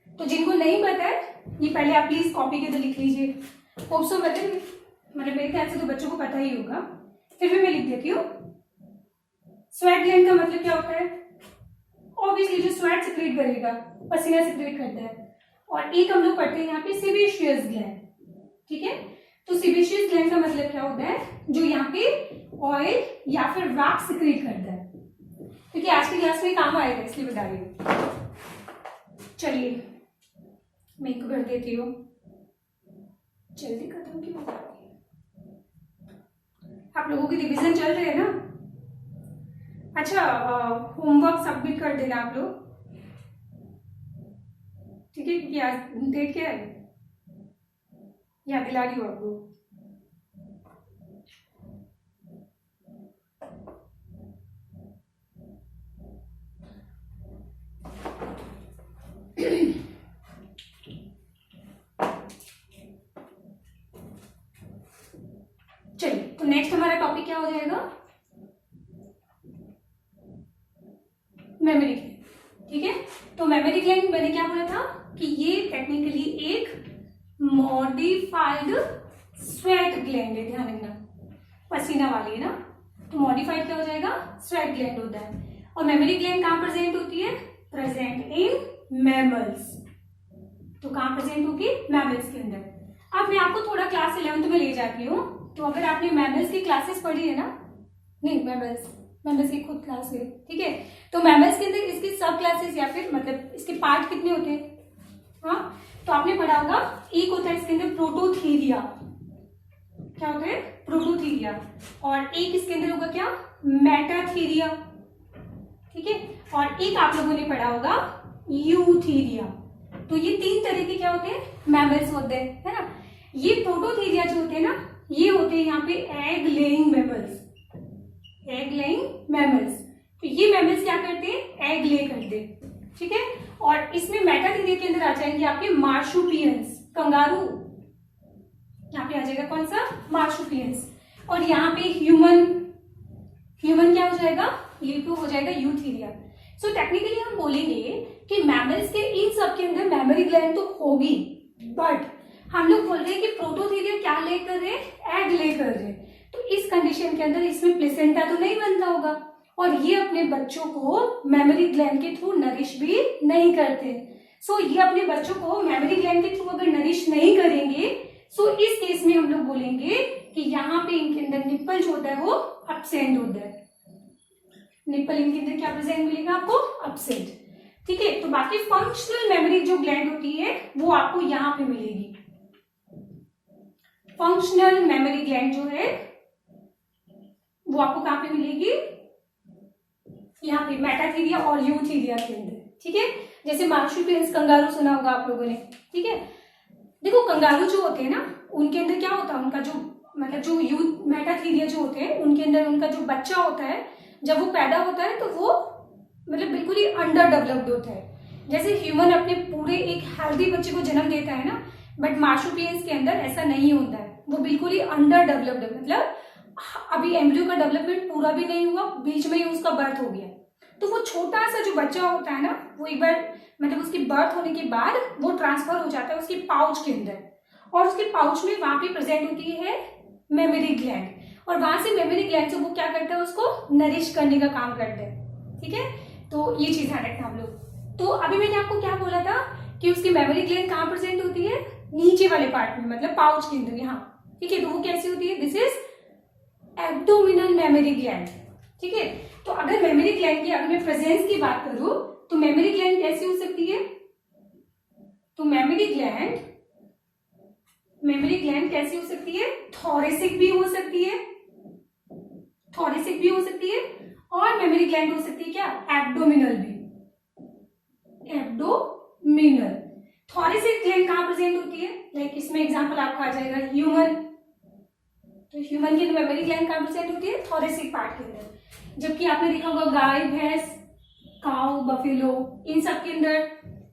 तो जिनको नहीं पता है, ये पहले आप प्लीज कॉपी के अंदर लिख लीजिए। होप सो मतलब मेरे ख्याल से तो बच्चों को पता ही होगा, फिर भी मैं लिख देती हूँ। स्वेट ग्लैंड का मतलब क्या होता है, ऑब्वियसली जो स्वेट सिक्रेट करेगा, पसीना सिक्रेट करता है। और एक हम लोग पढ़ते हैं यहाँ पे सीबेशियस ग्लैंड। ठीक है, तो सीबेशियस ग्लैंड का मतलब क्या होता है, जो यहाँ पे ऑयल या फिर वैक्स सिक्रेट करता है। क्योंकि आज की क्लास में काम आएगा, इसलिए बता रही हूँ। चलिए, मैं इनको कर देती हूँ, जल्दी खत्म क्यों होता है। आप लोगों की रिवीजन चल रही है ना। अच्छा, होमवर्क सबमिट कर देना आप लोग। ठीक है, क्योंकि आज डेट क्या है, याद दिला रही हूँ आपको। चलिए, तो नेक्स्ट हमारा टॉपिक क्या हो जाएगा, मेमोरी ग्लैंड। ठीक है, तो मेमोरी ग्लैंड मैंने क्या बोला था कि ये टेक्निकली एक मॉडिफाइड स्वेट ग्लैंड है। ध्यान रखना, पसीना वाली है ना, तो मॉडिफाइड क्या हो जाएगा, स्वेट ग्लैंड होता है। और मेमोरी ग्लैंड कहाँ प्रेजेंट होती है, प्रेजेंट इन मैमल्स। तो कहाँ प्रेजेंट होगी, मैमल्स के अंदर। अब मैं आपको थोड़ा क्लास 11 में ले जाती हूँ। तो अगर आपने मैमल्स की क्लासेस पढ़ी है ना, नहीं मैमल्स की खुद क्लास है। ठीक है, तो मैमल्स के अंदर इसकी सब क्लासेस या फिर मतलब इसके पार्ट कितने होते हैं, हाँ, तो आपने पढ़ा होगा। एक होता है इसके अंदर प्रोटोथीरिया, क्या होता है, प्रोटोथीरिया। और एक इसके अंदर होगा क्या, मेटाथीरिया। ठीक है, और एक आप लोगों ने पढ़ा होगा यूथीरिया। तो ये तीन तरह के क्या होते हैं, मैमल्स होते हैं, है ना। ये प्रोटोथीरिया जो होते हैं ना, ये होते हैं यहाँ पे egg laying mammals. Egg laying mammals, तो ये मैमल्स क्या करते हैं, एग ले करते हैं। ठीक है, और इसमें मेटाथीरिया के अंदर आ जाएंगे आपके मार्शुपियंस, कंगारू। यहाँ पे आ जाएगा कौन सा, मार्शुपियंस। और यहाँ पे ह्यूमन क्या हो जाएगा, ये तो हो जाएगा यूथीरिया। सो टेक्निकली हम बोलेंगे कि मैमल्स के इन सब के अंदर मेमोरी ग्लैंड तो होगी, बट हम लोग बोल रहे हैं कि प्रोटोथीरिया क्या ले कर रहे, एग ले कर रहे। तो इस कंडीशन के अंदर इसमें प्लेसेंटा तो नहीं बनता होगा, और ये अपने बच्चों को मेमोरी ग्लैंड के थ्रू नरिश भी नहीं करते। सो ये अपने बच्चों को मेमोरी ग्लैंड के थ्रू अगर नरिश नहीं करेंगे, सो इस केस में हम लोग बोलेंगे कि यहाँ पे इनके अंदर निप्पल जो होता है वो एब्सेंट होता है। निप्पल इनके अंदर क्या प्रेजेंट मिलेगा आपको, एब्सेंट। ठीक है, तो बाकी फंक्शनल मेमोरी जो ग्लैंड होती है वो आपको यहाँ पे मिलेगी। फंक्शनल मेमोरी ग्लैंड जो है वो आपको कहां पे मिलेगी, यहाँ पे मेटाथीरिया और यूथीरिया के अंदर। ठीक है, जैसे मार्शुपियंस, कंगारू सुना होगा आप लोगों ने। ठीक है, देखो कंगारू जो होते हैं ना, उनके अंदर क्या होता है, उनका जो मतलब जो यूथ मेटाथीरिया जो होते हैं उनके अंदर उनका जो बच्चा होता है, जब वो पैदा होता है तो वो मतलब बिल्कुल ही अंडर डेवलप्ड होता है। जैसे ह्यूमन अपने पूरे एक हेल्दी बच्चे को जन्म देता है ना, बट मार्शुपियंस के अंदर ऐसा नहीं होता है, वो बिल्कुल ही अंडर डेवलप्ड है, मतलब अभी एम्ब्रियो का डेवलपमेंट पूरा भी नहीं हुआ, बीच में ही उसका बर्थ हो गया। तो वो छोटा सा जो बच्चा होता है ना, वो एक बार मतलब उसकी बर्थ होने के बाद वो ट्रांसफर हो जाता है उसके पाउच के अंदर, और उसके पाउच में वहां पे प्रेजेंट होती है मेमोरी ग्लैंड, और वहां से मेमोरी ग्लैंड से वो क्या करता है, उसको नरिश करने का काम करता है। ठीक है, तो ये चीज ध्यान रखना हम लोग। तो अभी मैंने आपको क्या बोला था कि उसकी मेमोरी ग्लैंड कहाँ प्रेजेंट होती है, नीचे वाले पार्ट में, मतलब पाउच के अंदर यहाँ। ठीक है, तो वो कैसी होती है, this is abdominal memory gland. ठीक है, तो अगर मेमोरी ग्लैंड की अगर मैं प्रेजेंस की बात करूं तो मेमोरी ग्लैंड कैसी हो सकती है, तो मेमोरी ग्लैंड कैसी हो सकती है, थोरेसिक भी हो सकती है, थोरेसिक भी हो सकती है, और मेमोरी ग्लैंड हो सकती है क्या, एब्डोमिनल भी, एब्डोमिनल। थोरेसिक ग्लैंड कहां प्रेजेंट होती है, लाइक इसमें एग्जांपल आपका आ जाएगा ह्यूमन, तो ह्यूमन की मेमोरी ग्लैंड कहां प्रेजेंट होती है, थोरेसिक पार्ट के अंदर। जबकि आपने देखा होगा गाय, भैंस, काउ, बफेलो, इन सब के अंदर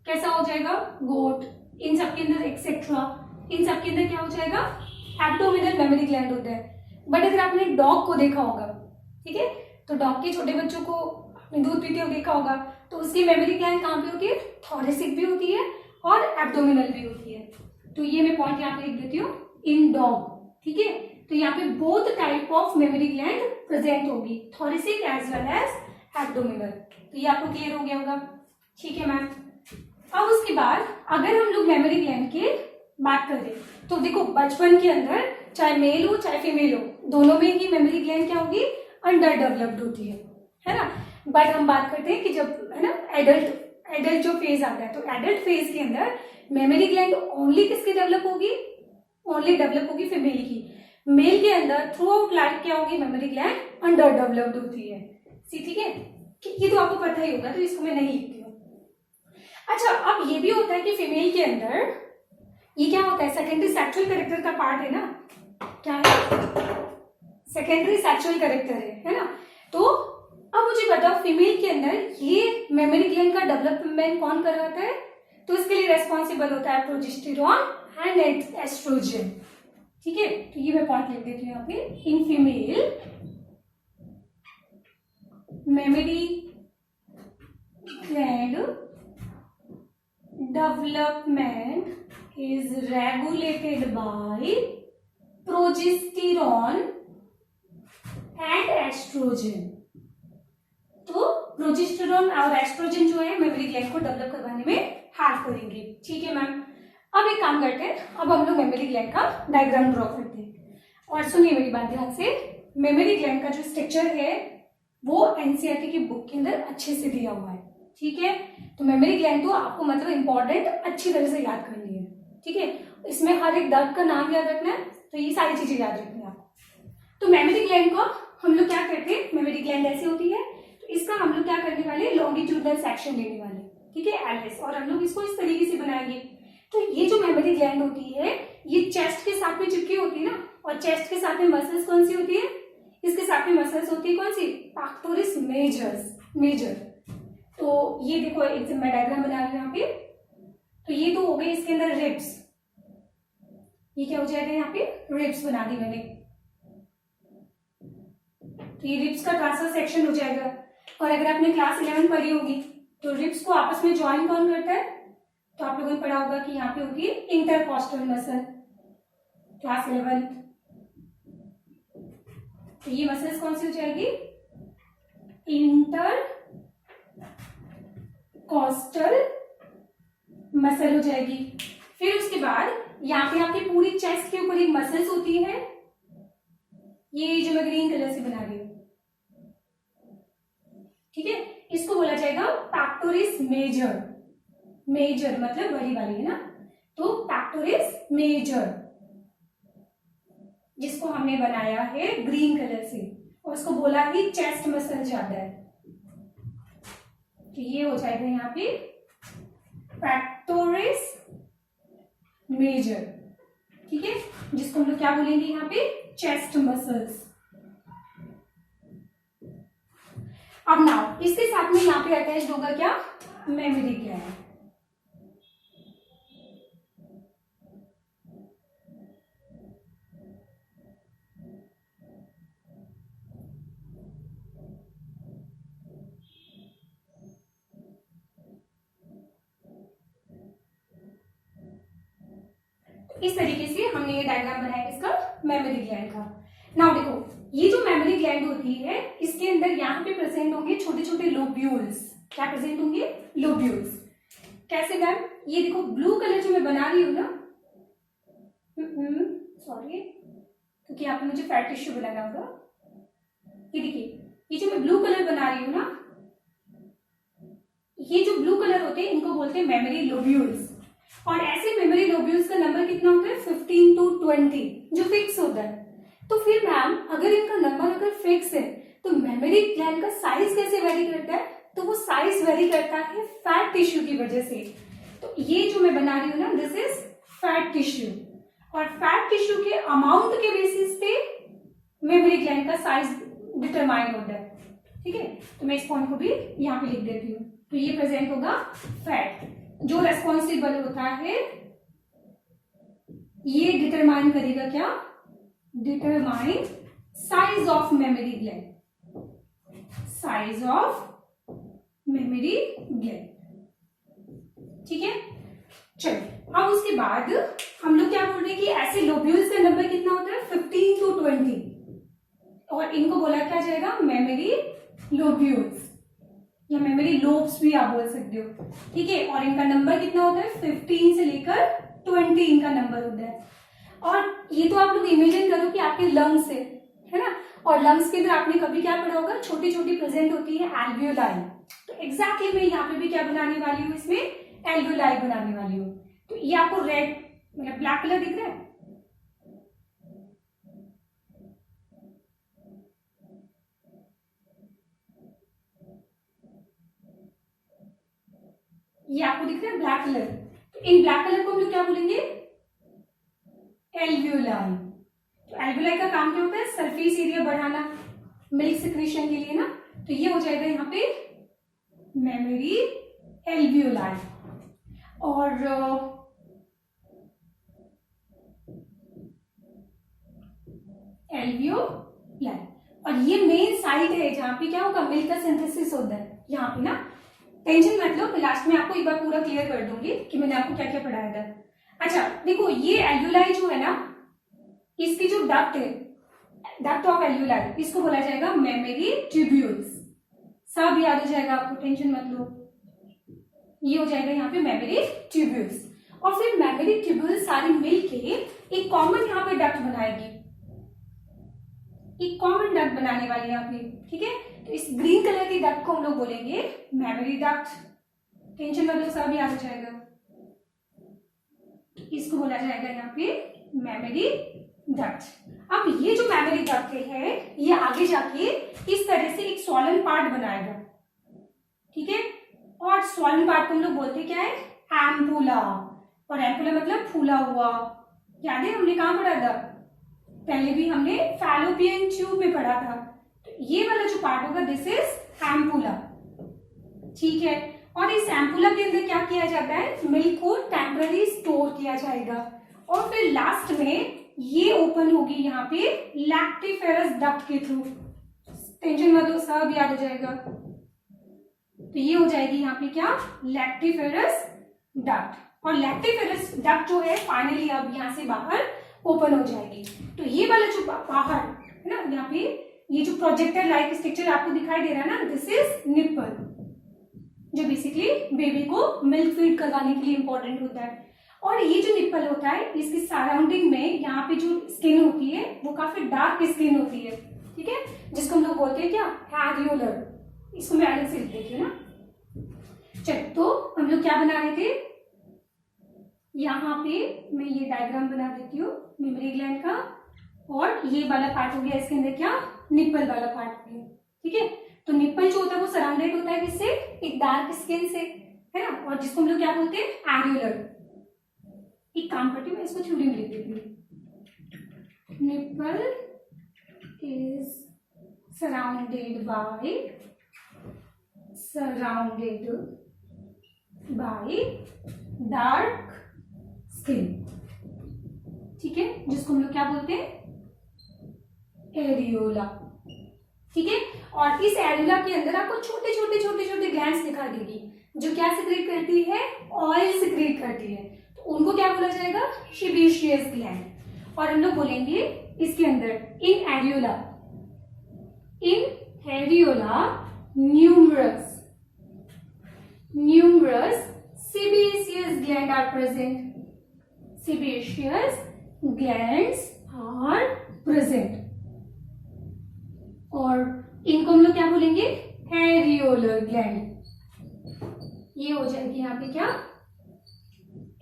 कैसा हो जाएगा, गोट, इन सब के अंदर एक्सेट्रा, इन सब के अंदर क्या हो जाएगा, एब्डोमिनल मेमोरी ग्लैंड होता है। बट अगर आपने डॉग को देखा होगा, ठीक है, तो डॉग के छोटे बच्चों को आपने दूध पीते हुए देखा होगा, तो उसकी मेमोरी ग्लैंड कहाँ पे होती है, थोरेसिक भी होती है और एब्डोमिनल भी होती है। तो ये मैं पॉइंट यहाँ पे लिख देती हूँ, इन डॉग। ठीक है, तो यहाँ पे both type of mammary gland present होगी, thoracic as well as abdominal. तो ये आपको क्लियर हो गया होगा। ठीक है मैम, अब उसके बाद अगर हम लोग मेमोरी ग्लैंड की बात करें तो देखो बचपन के अंदर चाहे मेल हो चाहे फीमेल हो, दोनों में ही मेमोरी ग्लैंड क्या होगी, अंडर डेवलप्ड होती है ना। बट हम बात करते हैं कि जब है ना एडल्ट जो फेज आता है, तो एडल्ट फेज के अंदर मेमोरी ग्लैंड ओनली किसकी डेवलप होगी, ओनली डेवलप होगी फीमेल की। मेल के अंदर थ्रू आउट लाइफ क्या होगी, मेमोरी ग्लैंड अंडर डेवलप्ड होती है। ठीक है, ये तो आपको पता ही होगा, तो इसको मैं नहीं लिखती हूँ। अच्छा, अब ये भी होता है कि फीमेल के अंदर ये क्या होता है, सेकेंडरी सेक्सुअल कैरेक्टर का पार्ट है ना, क्या है, सेकेंडरी सेक्सुअल कैरेक्टर है ना। तो अब मुझे बताओ फीमेल के अंदर ये मेमोरी ग्लैंड का डेवलपमेंट कौन करवाता है, तो इसके लिए रेस्पॉन्सिबल होता है प्रोजेस्टेरॉन एंड एस्ट्रोजन। ठीक है, तो ये मैं पॉइंट लिख देती हूँ यहाँ पे, in female memory gland development is regulated by progesterone and estrogen। तो प्रोजेस्टेरॉन और एस्ट्रोजन जो है मेमोरी ग्लैंड को डेवलप करवाने में हेल्प करेंगे। ठीक है मैम, अब एक काम करते हैं, अब हम लोग मेमोरी ग्लैंड का डायग्राम ड्रॉ करते हैं। और सुनिए मेरी बात ध्यान से, मेमोरी ग्लैंड का जो स्ट्रक्चर है वो एनसीईआरटी की बुक के अंदर अच्छे से दिया हुआ है। ठीक है, तो मेमोरी ग्लैंड तो आपको मतलब इंपॉर्टेंट अच्छी तरह से याद करनी है। ठीक है, इसमें हर एक डग का नाम याद रखना है, तो ये सारी चीजें याद रखनी है आपको। तो मेमोरी ग्लैंड को हम लोग क्या करते हैं, मेमोरी ग्लैंड ऐसी होती है, तो इसका हम लोग क्या करने वाले, लॉन्गिट्यूडनल सेक्शन लेने वाले। ठीक है, एलएस, और हम लोग इसको इस तरीके से बनाएंगे। तो ये जो मेमोरी ग्लैंड होती है ये चेस्ट के साथ में चिपकी होती है ना, और चेस्ट के साथ में मसल्स कौन सी होती है, इसके साथ में मसल्स होती है कौन सी, पैक्टोरिस मेजर। तो ये देखो एक मैं डायग्राम बना रही हूँ यहाँ पे, तो ये तो हो गई इसके अंदर रिब्स, ये क्या हो जाएगा यहाँ पे, रिब्स बना दी मैंने, तो ये रिब्स का ट्रांसफर सेक्शन हो जाएगा। और अगर आपने क्लास 11 पढ़ी होगी तो रिब्स को आपस में ज्वाइन कौन करता है, तो आप लोगों ने पढ़ा होगा कि यहाँ पे होगी इंटरकॉस्टल मसल, क्लास 11। तो ये मसल्स कौन सी हो जाएगी, इंटरकॉस्टल मसल हो जाएगी। फिर उसके बाद यहाँ पे आपकी पूरी चेस्ट के ऊपर एक मसल्स होती है, ये जो मैं ग्रीन कलर से बना रही हूँ। ठीक है, इसको बोला जाएगा पैक्टोरिस मेजर मतलब बड़ी वाली है ना, तो पैक्टोरिस मेजर। जिसको हमने बनाया है ग्रीन कलर से, और उसको बोला कि चेस्ट मसल ज्यादा है, तो ये हो जाएगा यहाँ पे पेक्टोरिस मेजर, ठीक है, जिसको हम लोग क्या बोलेंगे यहाँ पे चेस्ट मसल्स। अब नाउ इसके साथ में यहाँ पे अटैच होगा क्या, मेमोरी ग्लैंड। इस तरीके से हमने ये डायग्राम बनाया इसका मेमोरी ग्लैंड का। नाउ देखो, ये जो मेमोरी ग्लैंड होती है इसके अंदर यहाँ पे प्रेजेंट होंगे छोटे छोटे लोब्यूल्स। क्या प्रेजेंट होंगे, लोब्यूल्स। कैसे मैम, ये देखो ब्लू कलर जो मैं बना रही हूँ ना, सॉरी क्योंकि यहाँ पे मुझे फैट टिश्यू बनाना होगा। ये देखिए, ये जो मैं ब्लू कलर बना रही हूँ ना, ये जो ब्लू कलर होते हैं इनको बोलते हैं मेमोरी लोब्यूल्स। और ऐसे मेमोरी लोब्यूल्स का नंबर कितना होता है, 15 to 20, जो फिक्स होता है। तो फिर मैम अगर इनका नंबर अगर फिक्स है तो मेमोरी ग्लैंड का साइज कैसे वेरी करता है, तो वो साइज वेरी करता है फैट टिश्यू की वजह से। तो ये जो मैं बना रही हूँ ना, दिस इज फैट टिश्यू, और फैट टिश्यू के अमाउंट के बेसिस पे मेमोरी ग्लैंड का साइज डिटरमाइन होता है, ठीक है। तो मैं इस पॉइंट को भी यहाँ पे लिख देती हूँ। तो ये प्रेजेंट होगा फैट, जो रेस्पॉन्सिबल होता है, ये डिटरमाइन करेगा क्या, determine size of mammary gland, size of mammary gland, ठीक है। चलो अब उसके बाद हम लोग क्या बोल रहे हैं कि ऐसे लोब्यूल्स का नंबर कितना होता है, 15 to 20, और इनको बोला क्या जाएगा, मेमोरी लोब्यूल्स या मेमोरी लोब्स भी आप बोल सकते हो, ठीक है। और इनका नंबर कितना होता है, 15 से लेकर 20 इनका नंबर होता है। और ये तो आप लोग इमेजिन करो कि आपके लंग्स है ना, और लंग्स के अंदर आपने कभी क्या पढ़ा होगा, छोटी छोटी प्रेजेंट होती है एल्वियोलाई। तो एग्जैक्टली मैं यहाँ पे भी क्या बनाने वाली हूँ, इसमें एल्वियोलाई बनाने वाली हूँ। तो ये आपको रेड मतलब ब्लैक कलर दिख रहा है, ये आपको दिख रहा है ब्लैक कलर। तो इन ब्लैक कलर को हम लोग क्या बोलेंगे, एल्वियोलाई। तो एल्वियोलाई का काम क्या होता है, सरफेस एरिया बढ़ाना मिल्क सिक्रीशन के लिए ना। तो ये हो जाएगा यहाँ पे मेमोरी एल्वियोलाई। और एल्वियोलाई, और ये मेन साइट है जहाँ पे क्या होगा, मिल्क का सिंथेसिस होता है यहाँ पे ना। टेंशन मत लो, लास्ट में आपको एक बार पूरा क्लियर कर दूंगी कि मैंने आपको क्या क्या पढ़ाया था। अच्छा देखो, ये एल्वियोलाई जो है ना, इसकी जो डक्ट है, डक्ट ऑफ एल्वियोलाई, इसको बोला जाएगा मेमोरी ट्यूब्यूल्स। सब याद हो जाएगा आपको, टेंशन मत लो। ये हो जाएगा यहाँ पे मेमोरी ट्यूब्यूल्स। और फिर मेमोरी ट्यूब्यूल्स सारी मिलके एक कॉमन यहाँ पे डक्ट बनाएगी, एक कॉमन डक्ट बनाने वाली यहाँ पे, ठीक है। तो इस ग्रीन कलर की डक्ट को हम लोग बोलेंगे मेमोरी डक्ट। टेंशन मतलब सब याद हो जाएगा। इसको बोला जाएगा यहाँ पे मेमोरी डक्ट। अब ये जो मेमोरी डक्ट है, ये आगे जाके इस तरह से एक स्वॉलन पार्ट बनाएगा, ठीक है। और स्वॉलन पार्ट को हम लोग बोलते क्या है, एम्पुला। और एम्पुला मतलब फूला हुआ। याद है हमने कहाँ पढ़ा था, पहले भी हमने फैलोपियन ट्यूब में पढ़ा था। तो ये वाला जो पार्ट होगा, दिस इज एम्पुला, ठीक है। और इस एम्पुला के अंदर क्या किया जाता है, मिल्क को टेम्पररी स्टोर किया जाएगा। और फिर लास्ट में ये ओपन होगी यहाँ पे लैक्टिफेरस डक्ट के थ्रू। टेंशन मत लो, सब याद हो जाएगा। तो ये हो जाएगी यहाँ पे क्या, लैक्टिफेरस डक्ट। और लैक्टिफेरस डक्ट जो है फाइनली अब यहाँ से बाहर ओपन हो जाएगी। तो ये वाला जो बाहर है ना, यहाँ पे ये जो प्रोजेक्टर लाइक स्ट्रक्चर आपको दिखाई दे रहा है ना, दिस इज निप्पल, जो बेसिकली बेबी को मिल्क फीड करवाने के लिए इंपॉर्टेंट होता है। और ये जो निप्पल होता है, इसकी सराउंडिंग में यहाँ पे जो स्किन होती है वो काफी डार्क स्किन होती है, ठीक है, जिसको हम लोग बोलते हैं क्या, एरियोलर। इसको मैं अलग से लिख देती हूँ ना। चल, तो हम लोग क्या बना रहे थे, यहाँ पे मैं ये डायग्राम बना देती हूँ मेमोरी ग्लैंड का। और ये वाला पार्ट हो गया, इसके अंदर क्या, निप्पल वाला पार्ट हो गया, ठीक है। तो निप्पल जो होता है वो सराउंडेड होता है किससे, एक डार्क स्किन से, है ना, और जिसको हम लोग क्या बोलते हैं, एरियोलर। एक काम करती हूँ, मैं इसको थ्योरी में लिख देती हूँ। Nipple is surrounded by dark skin, ठीक है, जिसको हम लोग क्या बोलते हैं, एरियोला, ठीक है। और इस एरियोला के अंदर आपको छोटे छोटे छोटे छोटे ग्लैंड्स दिखाई देगी जो क्या सिक्रेट करती है, ऑयल सिक्रेट करती है। तो उनको क्या बोला जाएगा, सेबेशियस ग्लैंड। और हम लोग बोलेंगे इसके अंदर in areola numerous sebaceous gland are present. Sebaceous glands are present. और इनको हम लोग क्या बोलेंगे, एरियोलर ग्लैंड। ये हो जाएगी यहाँ पे क्या,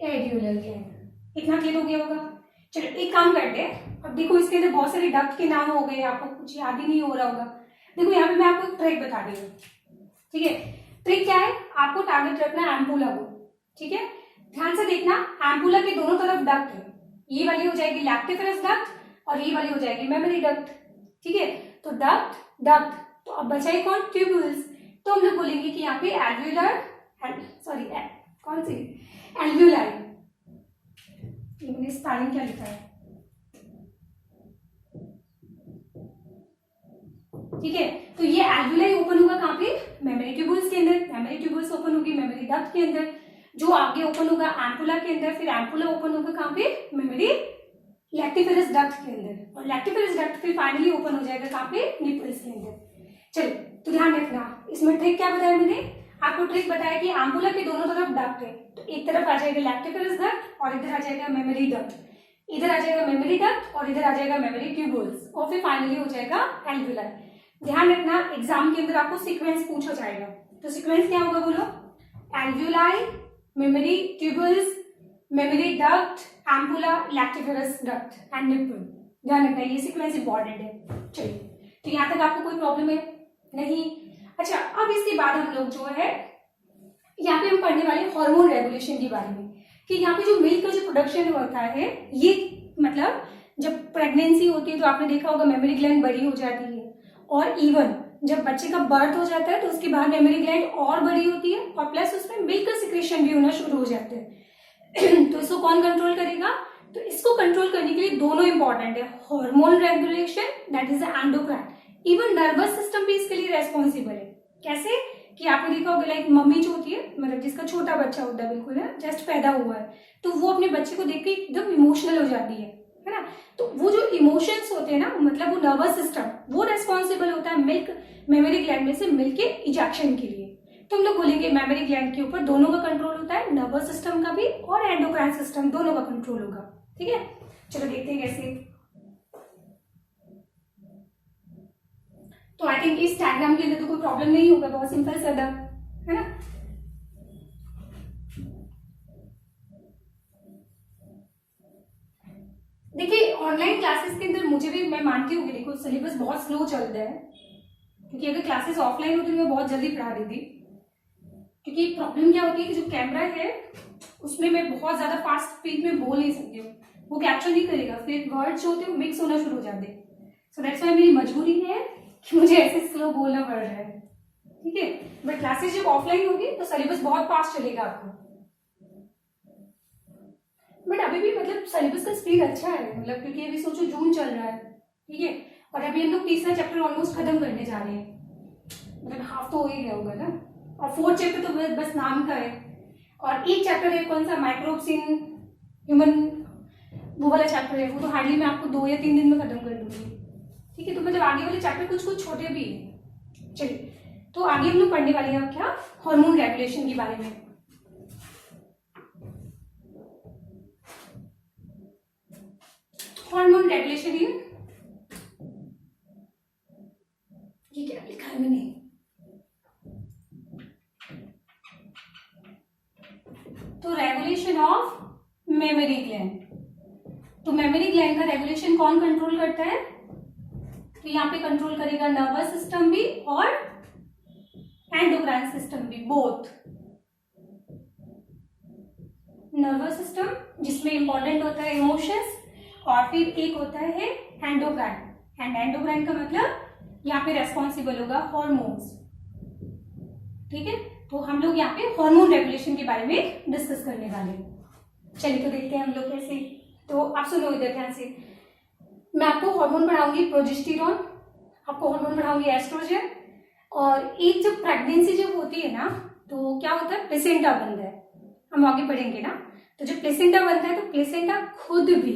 एरियोलर ग्लैंड। इतना क्लियर हो गया होगा। चलो एक काम करते हैं, अब देखो इसके अंदर बहुत सारे डक्ट के नाम हो गए, आपको कुछ याद ही नहीं हो रहा होगा। देखो यहाँ पे मैं आपको एक ट्रिक बता रही हूँ, ठीक है। ट्रिक क्या है, आपको टारगेट रखना है एम्पूला को, ठीक है। ध्यान से देखना, एम्पूला के दोनों तरफ डक्ट है, ये वाली हो जाएगी लैक्टिफेरस डक्ट और ये वाली हो जाएगी मेमोरी डक्ट, ठीक है। तो डक्ट डक्ट, तो अब बचाए कौन, ट्यूब्यूल्स। तो हम लोग बोलेंगे कि यहाँ पे एल्वियुलर, सॉरी कौन सी, एल्वियुलाई, मैंने स्पेलिंग क्या लिखा है, ठीक है। तो ये एल्वियुलाई ओपन होगा कहाँ पे, मेमोरी ट्यूब्यूल्स के अंदर, मेमोरी ट्यूब्यूल्स ओपन होगी मेमोरी डक्ट के अंदर, जो आगे ओपन होगा एम्पुला के अंदर, फिर एम्पुला ओपन होगा कहाँ पे, मेमोरी लैक्टिफेरस डक्ट के अंदर, और लैक्टिफेरस डक्ट फिर फाइनली ओपन हो जाएगा कहाँ पे, निपल्स के अंदर। चलो तो ध्यान रखना, इसमें ट्रिक क्या बताया मैंने आपको, ट्रिक बताया कि एम्पुला के दोनों तरफ डक्ट है, तो एक तरफ आ जाएगा लैक्टिफेरस डक्ट और इधर आ जाएगा मेमोरी डक्ट, इधर आ जाएगा मेमोरी डक्ट और इधर आ जाएगा मेमोरी ट्यूब्यूल्स, और फिर फाइनली हो जाएगा एल्वियुलाई। ध्यान रखना, एग्जाम के अंदर आपको सीक्वेंस पूछा जाएगा, तो सीक्वेंस क्या होगा बोलो, alveoli, mammary tubules, mammary duct, ampulla, lactiferous duct and nipple. ध्यान रखना, ये सीक्वेंस इंपॉर्टेंट है। चलिए, तो यहाँ तक आपको कोई प्रॉब्लम है नहीं। अच्छा, अब इसके बाद हम लोग जो है यहाँ पे हम पढ़ने वाले हार्मोन रेगुलेशन के बारे में, कि यहाँ पे जो मिल्क का जो प्रोडक्शन होता है, ये मतलब जब प्रेगनेंसी होती है तो आपने देखा होगा मेमोरी ग्लैंड बड़ी हो जाती है, और इवन जब बच्चे का बर्थ हो जाता है तो उसके बाद मेमोरी ग्लैंड और बड़ी होती है, और प्लस उसमें मिल्क का सिक्रेशन भी होना शुरू हो जाता है। तो इसको कौन कंट्रोल करेगा, तो इसको कंट्रोल करने के लिए दोनों इंपॉर्टेंट है, hormone regulation that is endocrine, even nervous system भी इसके लिए रेस्पॉन्सिबल है। कैसे, कि आपने देखा होगा लाइक मम्मी जो होती है, मतलब जिसका छोटा बच्चा होता है, बिल्कुल है, जस्ट पैदा हुआ है, तो वो अपने बच्चे को देख के एकदम इमोशनल हो जाती है ना। तो वो जो इमोशंस होते हैं ना, मतलब वो नर्वस सिस्टम वो रेस्पॉन्सिबल होता है मिल्क, मेमोरी ग्लैंड में से मिल्क के इजेक्शन के लिए। तो हम लोग बोलेंगे मेमोरी ग्लैंड के ऊपर दोनों का कंट्रोल होता है, नर्वस सिस्टम का भी और एंडोक्राइन सिस्टम, दोनों का कंट्रोल होगा, ठीक है। चलो देखते हैं कैसे। तो आई थिंक इस डायग्राम के अंदर तो कोई प्रॉब्लम नहीं होगा, बहुत सिंपल सादा है ना। देखिए ऑनलाइन क्लासेस के अंदर मुझे भी, मैं मानती हूँ कि देखो सिलेबस बहुत स्लो चल रहा है, क्योंकि अगर क्लासेस ऑफलाइन होती तो मैं बहुत जल्दी पढ़ा देती, क्योंकि प्रॉब्लम क्या होती है कि जो कैमरा है उसमें मैं बहुत ज्यादा फास्ट स्पीड में बोल नहीं सकती हूँ, वो कैप्चर नहीं करेगा, फिर वर्ड्स जो होते हैं मिक्स होना शुरू हो जाते हैं। सो दैट्स व्हाई मेरी मजबूरी है कि मुझे ऐसे स्लो बोलना पड़ रहा है, ठीक है। बट क्लासेस जब ऑफलाइन होगी तो सिलेबस बहुत फास्ट चलेगा आपको, बट अभी भी मतलब सिलेबस का स्पीड अच्छा है, मतलब क्योंकि अभी सोचो जून चल रहा है, ठीक है, और अभी हम लोग तीसरा चैप्टर ऑलमोस्ट खत्म करने जा रहे हैं, मतलब हाफ तो हो ही गया होगा ना, और फोर्थ चैप्टर तो बस नाम का है, और एक चैप्टर है कौन सा, माइक्रोब्स इन ह्यूमन, वो वाला चैप्टर है, वो तो हार्डली मैं आपको 2 या 3 दिन में खत्म कर दूंगी, ठीक है। तो मतलब आगे वाले चैप्टर कुछ कुछ छोटे भी है। चलिए, तो आगे हम लोग पढ़ने वाले हैं क्या, हार्मोन रेगुलेशन के बारे में। हार्मोन रेगुलेशन इन, ये क्या लिखा है मैंने, तो रेगुलेशन ऑफ मेमोरी ग्लैंड। तो मेमोरी ग्लैंड का रेगुलेशन कौन कंट्रोल करता है? तो यहाँ पे कंट्रोल करेगा नर्वस सिस्टम भी और एंडोक्राइन सिस्टम भी, बोथ। नर्वस सिस्टम जिसमें इंपॉर्टेंट होता है इमोशंस, और फिर एक होता है एंडोक्राइन, एंड एंडोक्राइन का मतलब यहाँ पे रेस्पॉन्सिबल होगा हॉर्मोन्स। ठीक है, तो हम लोग यहाँ पे हार्मोन रेगुलेशन के बारे में डिस्कस करने वाले हैं। चलिए तो देखते हैं हम लोग कैसे। तो आप सुनो इधर ध्यान से, मैं आपको हार्मोन पढ़ाऊंगी प्रोजेस्टेरॉन, आपको हार्मोन पढ़ाऊंगी एस्ट्रोजन, और एक जब प्रेगनेंसी जब होती है ना तो क्या होता है, प्लेसेंटा बनता है, हम आगे पढ़ेंगे ना। तो जब प्लेसेंटा बनता है तो प्लेसेंटा खुद भी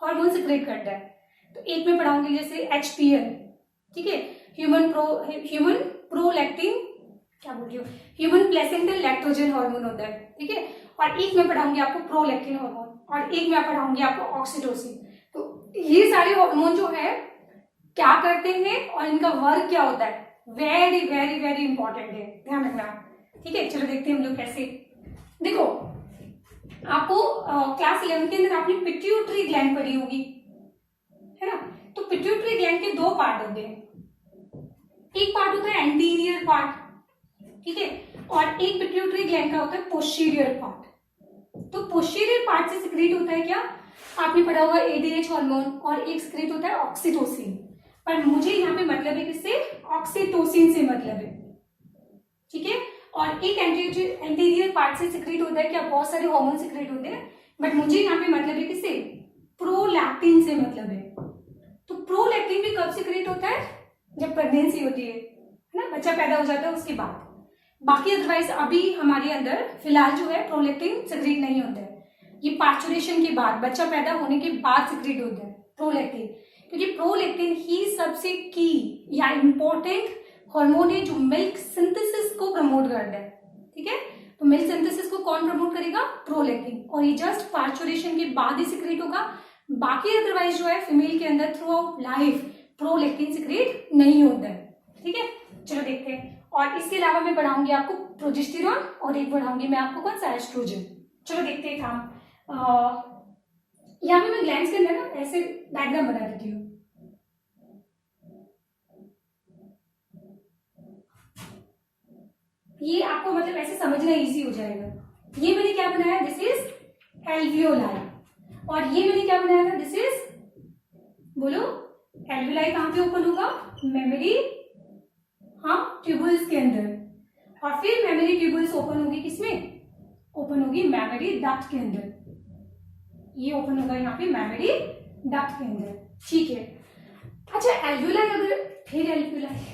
हार्मोन सिक्रेट करता है। तो एक में पढ़ाऊंगी जैसे HPL, ठीक है, ह्यूमन प्रोलैक्टिन, क्या बोल रही हूँ, ह्यूमन प्लेसेंटल लैक्टोजन हार्मोन होता है, ठीक है। और एक में पढ़ाऊंगी आपको प्रोलैक्टिन हार्मोन, और एक में पढ़ाऊंगी आपको ऑक्सीटोसिन। तो ये सारे हार्मोन जो है क्या करते हैं और इनका वर्क क्या होता है, वेरी वेरी वेरी इंपॉर्टेंट है, ध्यान रखना। ठीक है, चलो देखते हैं हम लोग कैसे। देखो, आपको क्लास 11 के अंदर आपने पिट्यूटरी ग्लैंड पढ़ी होगी, है ना। तो पिट्यूटरी ग्लैंड के दो पार्ट होते हैं, एक पार्ट होता है एंटीरियर पार्ट, ठीक है, और एक पिट्यूटरी ग्लैंड का होता है पोस्टीरियर पार्ट। तो पोस्टीरियर पार्ट से सिक्रेट होता है क्या, आपने पढ़ा होगा ADH हार्मोन, और एक सिक्रेट होता है ऑक्सीटोसिन। पर मुझे यहाँ पे मतलब है किससे, ऑक्सीटोसिन से मतलब है, ठीक है। और एक एंटीरियर पार्ट से सिक्रेट होता है क्या, बहुत सारे हार्मोन सिक्रेट होते हैं, बट मुझे यहाँ पे मतलब है किससे, प्रोलैक्टिन से मतलब है। तो प्रोलैक्टिन भी कब सिक्रेट होता है, जब प्रेगनेंसी होती है ना, बच्चा पैदा हो जाता है उसके बाद। बाकी अदरवाइज अभी हमारे अंदर फिलहाल जो है प्रोलैक्टिन सिक्रेट नहीं होता है, ये पार्चुरेशन के बाद, बच्चा पैदा होने के बाद सिक्रेट होता है प्रोलैक्टिन, क्योंकि प्रोलैक्टिन ही सबसे की या इम्पोर्टेंट हार्मोन है जो मिल्क सिंथेसिस को प्रमोट करता है, ठीक है। तो मिल्क सिंथेसिस को कौन प्रमोट करेगा, प्रोलैक्टिन, और ये जस्ट पार्चुरेशन के बाद ही सिक्रेट होगा। बाकी अदरवाइज जो है फीमेल के अंदर throughout life prolactin secrete नहीं होता है, ठीक है। चलो देखते हैं। और इसके अलावा मैं पढ़ाऊंगी आपको प्रोजेस्टेरॉन, और एक पढ़ाऊंगी मैं आपको कौन सा, एस्ट्रोजन। चलो देखते हैं काम। यहाँ पे मैं ग्लैंड्स के अंदर ना ऐसे डायग्राम बना देती हूँ। ये आपको मतलब ऐसे समझना इजी हो जाएगा। ये मैंने क्या बनाया, दिस इज एल्वियोलाई, और ये मैंने क्या बनाया था, दिस इज, बोलो, एल्वियोलाई कहाँ पे ओपन होगा, मेमोरी, हाँ, ट्यूबुल्स के अंदर, और फिर मेमोरी ट्यूबुल्स ओपन होगी किसमें, ओपन होगी मेमोरी डक्ट के अंदर। ये ओपन होगा यहाँ पे मेमोरी डक्ट के अंदर, ठीक है। अच्छा, एल्वियोलाई, अगर फिर एल्वियोलाई,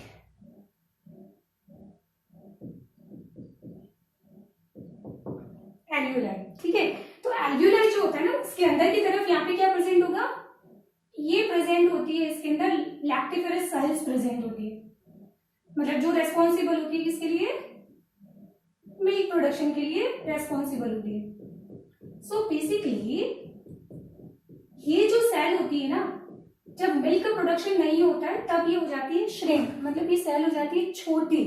एल्वियोलाई, ठीक है। तो एल्वियोलाई जो होता है ना, उसके अंदर की तरफ यहाँ पे क्या प्रेजेंट होगा, ये प्रेजेंट होती है, इसके अंदर लैक्टिफेरस सेल्स प्रेजेंट होती है, मतलब जो रेस्पॉन्सिबल होती है किसके लिए, मिल्क प्रोडक्शन के लिए रेस्पॉन्सिबल होती है। सो बेसिकली ये जो सेल होती है ना, जब मिल्क का प्रोडक्शन नहीं होता है तब ये हो जाती है श्रिंक, मतलब ये सेल हो जाती है छोटी।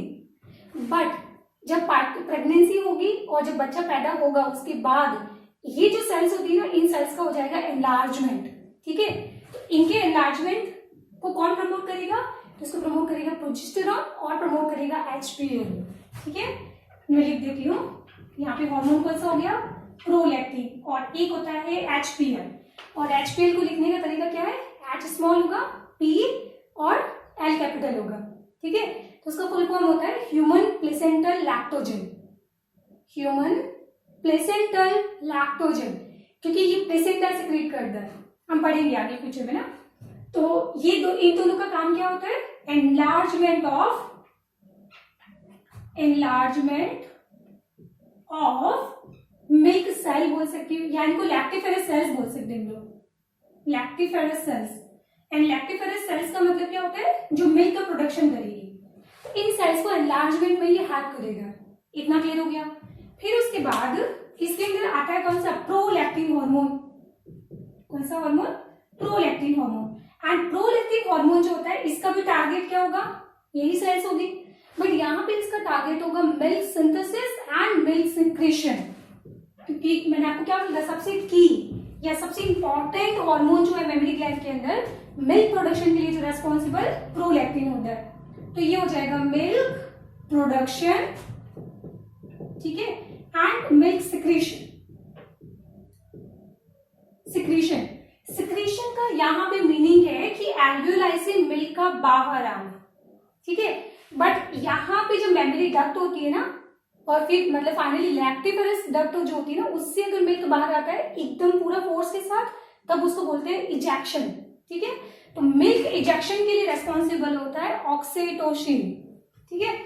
बट जब प्रेगनेंसी होगी और जब बच्चा पैदा होगा उसके बाद ये जो सेल्स होती है ना, इन सेल्स का हो जाएगा एनलार्जमेंट, ठीक है। तो इनके एनलार्जमेंट को कौन प्रमोट करेगा, इसको प्रमोट करेगा प्रोजेस्टेरॉन, और प्रमोट करेगा HPL, ठीक है। मैं लिख देती हूँ, यहाँ पे हार्मोन कौन सा हो गया, प्रोलैक्टिन, और एक होता है HPL, और HPL को लिखने का तरीका क्या है, H स्मॉल होगा, P और L कैपिटल होगा, ठीक है। तो उसका फुल फॉर्म होता है human placental lactogen, human placental lactogen, क्योंकि ये प्लेसेंटा सिक्रीट करता है, हम पढ़ेंगे आगे फ्यूचर में ना। तो ये दो, इन दोनों का काम क्या होता है, एनलार्जमेंट ऑफ मिल्क सेल बोल सकती हूँ, या इनको लैक्टिफेरस सेल्स बोल सकते हैं हम लोग, lactiferous cells. And lactiferous cells का मतलब क्या होता है, जो मिल्क का प्रोडक्शन करेगी। तो इन सेल्स को एनलार्जमेंट में ये हेल्प करेगा, इतना क्लियर हो गया। फिर उसके बाद इसके अंदर आता है कौन सा, प्रोलैक्टिन हार्मोन, कौन सा hormone, prolactin hormone. And prolactin hormone जो होता है इसका भी टारगेट क्या होगा, यही सेल्स होगी, बट यहाँ पे इसका टारगेट होगा milk synthesis and milk secretion, क्योंकि मैंने आपको क्या बोला, सबसे की या सबसे इंपॉर्टेंट हार्मोन जो है मेमोरी ग्लैंड के अंदर मिल्क प्रोडक्शन के लिए जो रेस्पॉन्सिबल प्रोलैक्टिन होता है। तो ये हो जाएगा मिल्क प्रोडक्शन, ठीक है, and milk secretion. Secretion secretion का यहाँ पे मीनिंग है कि एल्वियोलाई से मिल्क का बाहर आना, ठीक है। बट यहाँ पे जो मेमोरी डक्ट होती है ना, और फिर मतलब फाइनली लैक्टिफरस डक्ट जो होती है ना, उससे अगर मिल्क बाहर आता है एकदम पूरा फोर्स के साथ, तब उसको बोलते हैं इजेक्शन, ठीक है। तो मिल्क इजेक्शन के लिए रेस्पॉन्सिबल होता है ऑक्सीटोसिन, ठीक है।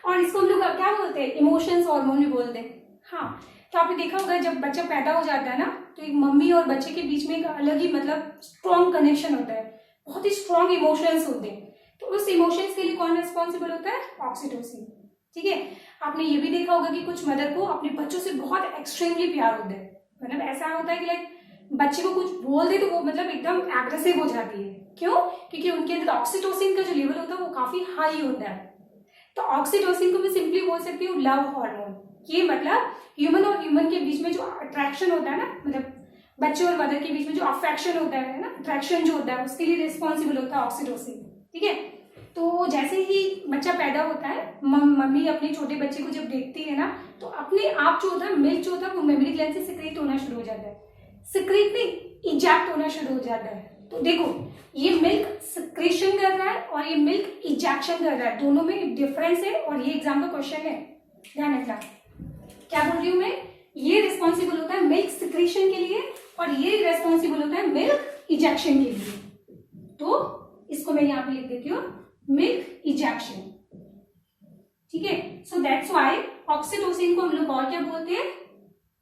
और इसको हम लोग क्या बोलते हैं, इमोशंस हार्मोन भी बोलते हैं। हाँ, तो आपने देखा होगा जब बच्चा पैदा हो जाता है ना, तो एक मम्मी और बच्चे के बीच में एक अलग ही मतलब स्ट्रॉन्ग कनेक्शन होता है, बहुत ही स्ट्रॉन्ग इमोशंस होते हैं। तो उस इमोशंस के लिए कौन रेस्पॉन्सिबल होता है, ऑक्सीटोसिन, ठीक है। आपने ये भी देखा होगा कि कुछ मदर को अपने बच्चों से बहुत एक्सट्रीमली प्यार होता है, मतलब ऐसा होता है कि लाइक बच्चे को कुछ बोल दे तो वो मतलब एकदम एग्रेसिव हो जाती है। क्यों? क्योंकि उनके अंदर ऑक्सीटोसिन का जो लेवल होता है वो काफी हाई होता है। तो ऑक्सीटोसिन को मैं सिंपली बोल सकती हूँ लव हार्मोन। ये मतलब ह्यूमन और ह्यूमन के बीच में जो अट्रैक्शन होता है ना, मतलब बच्चे और मदर के बीच में जो अफेक्शन होता है ना, अट्रैक्शन जो होता है, उसके लिए रिस्पॉन्सिबल होता है ऑक्सीटोसिन, ठीक है। तो जैसे ही बच्चा पैदा होता है, मम्मी अपने छोटे बच्चे को जब देखती है ना, तो अपने आप जो होता है मिल्क जो होता है वो मेमोरी ग्लैंड से सिक्रीट होना शुरू हो जाता है। सिक्रीट नहीं, इजेक्ट होना शुरू हो जाता है। तो देखो, ये मिल्क सिक्रीशन कर रहा है और ये मिल्क इजेक्शन कर रहा है, दोनों में डिफरेंस है। और ये एग्जाम का क्वेश्चन है, ध्यान रखना। क्या बोल रही हूं मैं, ये रिस्पॉन्सिबल होता है मिल्क सिक्रीशन के लिए और ये रिस्पॉन्सिबल होता है मिल्क इजेक्शन के लिए। तो इसको मैं यहाँ पे लिख देती हूँ मिल्क इजेक्शन, ठीक है। सो दैट्स व्हाई ऑक्सीटोसिन को हम लोग और क्या बोलते हैं,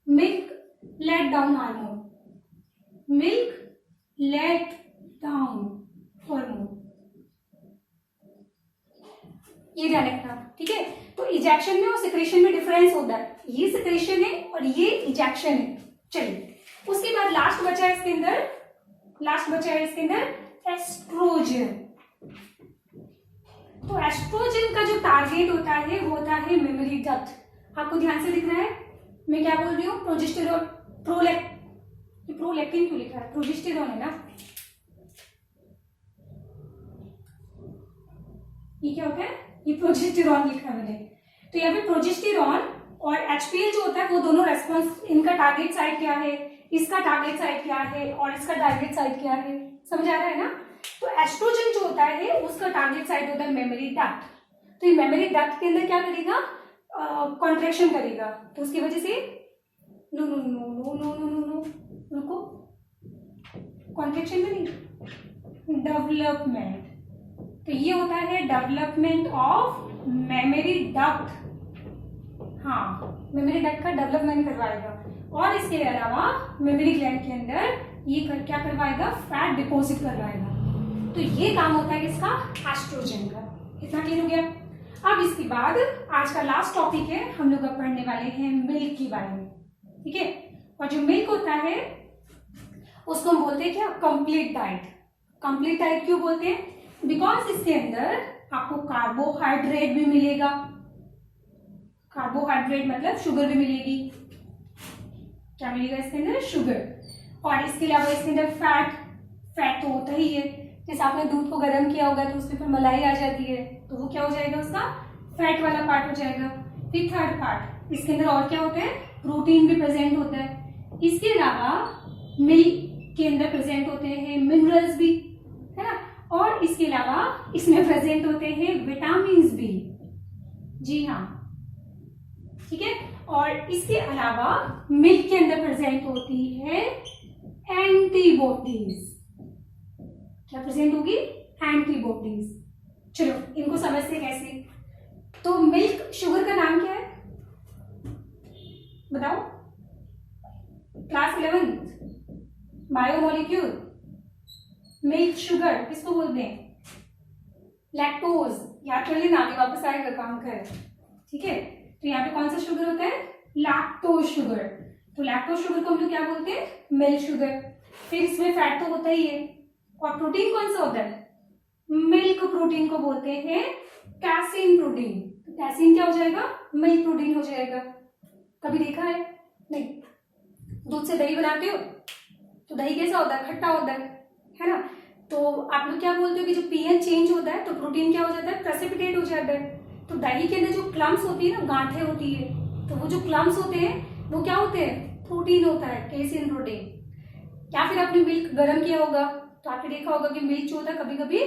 milk let down hormone, milk let down hormone, ये ध्यान रखना, ठीक है। तो इजेक्शन में और सिक्रेशन में डिफरेंस होता है, ये सिक्रेशन है और ये इजेक्शन है। चलिए, उसके बाद लास्ट बचा है इसके अंदर एस्ट्रोजन। तो एस्ट्रोजन का जो टारगेट होता है वो होता है मेमोरी डक्ट। आपको ध्यान से दिख रहा है मैं क्या बोल रही हूँ, प्रोजेस्टेरॉन, प्रोलैक्टिन क्यों लिखा है, प्रोजेस्टेरॉन है ना, ये क्या होता है, ये प्रोजेस्टेरॉन लिखा है मैंने। तो यहाँ पे प्रोजेस्टेरॉन और एचपीएल जो होता है वो दोनों रेस्पॉन्स, इनका टारगेट साइट क्या है, इसका टारगेट साइट क्या है और इसका टारगेट साइट क्या है, समझ आ रहा है ना। तो एस्ट्रोजन जो होता है उसका टारगेट साइट होता है मेमोरी डक्ट। तो ये मेमोरी डक्ट के अंदर क्या करेगा, कॉन्ट्रैक्शन करेगा। तो उसकी वजह से no no no no no no no no रुको, कॉन्ट्रैक्शन में नहीं, डेवलपमेंट। तो ये होता है डेवलपमेंट ऑफ मेमोरी डक्ट। हाँ, मेमोरी डक्ट का डेवलपमेंट करवाएगा। और इसके अलावा मेमोरी ग्लैंड के अंदर ये क्या करवाएगा, फैट डिपॉजिट करवाएगा। तो ये काम होता है किसका, एस्ट्रोजन का। इतना क्लियर हो गया। अब इसके बाद आज का लास्ट टॉपिक है, हम लोग अब पढ़ने वाले हैं मिल्क के बारे में, ठीक है। और जो मिल्क होता है उसको हम बोलते हैं क्या, कंप्लीट डाइट। कंप्लीट डाइट क्यों बोलते हैं, बिकॉज इसके अंदर आपको कार्बोहाइड्रेट भी मिलेगा, कार्बोहाइड्रेट मतलब शुगर भी मिलेगी। क्या मिलेगा इसके अंदर, शुगर। और इसके अलावा इसके अंदर फैट तो होता ही है, जैसे आपने दूध को गर्म किया होगा तो उसके ऊपर मलाई आ जाती है, तो वो क्या हो जाएगा, उसका फैट वाला पार्ट हो जाएगा। फिर थर्ड पार्ट, इसके अंदर और क्या होता है, प्रोटीन भी प्रेजेंट होता है। इसके अलावा मिल्क के अंदर प्रेजेंट होते हैं मिनरल्स भी, है ना। और इसके अलावा इसमें प्रेजेंट होते हैं विटामिन भी, जी हाँ, ठीक है। और इसके अलावा मिल्क के अंदर प्रेजेंट होती है एंटीबॉडीज। क्या प्रेजेंट होगी, एंटीबॉडीज। चलो इनको समझते कैसे। तो मिल्क शुगर का नाम क्या है, बताओ, क्लास 11 बायोमोलिक्यूल। मिल्क शुगर किसको बोलते हैं, लैक्टोज। याद कर लेना, आगे वापस आएगा काम कर, ठीक है। तो यहाँ पे कौन सा शुगर होता है, लैक्टोज शुगर। तो लैक्टोज शुगर को हम लोग क्या बोलते हैं, मिल्क शुगर। फिर इसमें फैट तो होता ही है, और प्रोटीन कौन सा होता है, मिल्क प्रोटीन को बोलते हैं कैसीन प्रोटीन। तो कैसीन क्या हो जाएगा, मिल्क प्रोटीन हो जाएगा। कभी देखा है, नहीं, दूध से दही बनाते हो तो दही कैसा होता है, खट्टा होता है ना। तो आप लोग क्या बोलते हो कि जो pH चेंज होता है तो प्रोटीन क्या हो जाता है, प्रेसिपिटेट हो जाता है। तो दही के अंदर जो क्लम्स होती है ना, गांठें होती है, तो वो जो क्लम्स होते हैं वो क्या होते हैं, प्रोटीन होता है, केसिन प्रोटीन। या फिर आपने मिल्क गर्म किया होगा तो आपने देखा होगा कि मिल्क जो होता है कभी कभी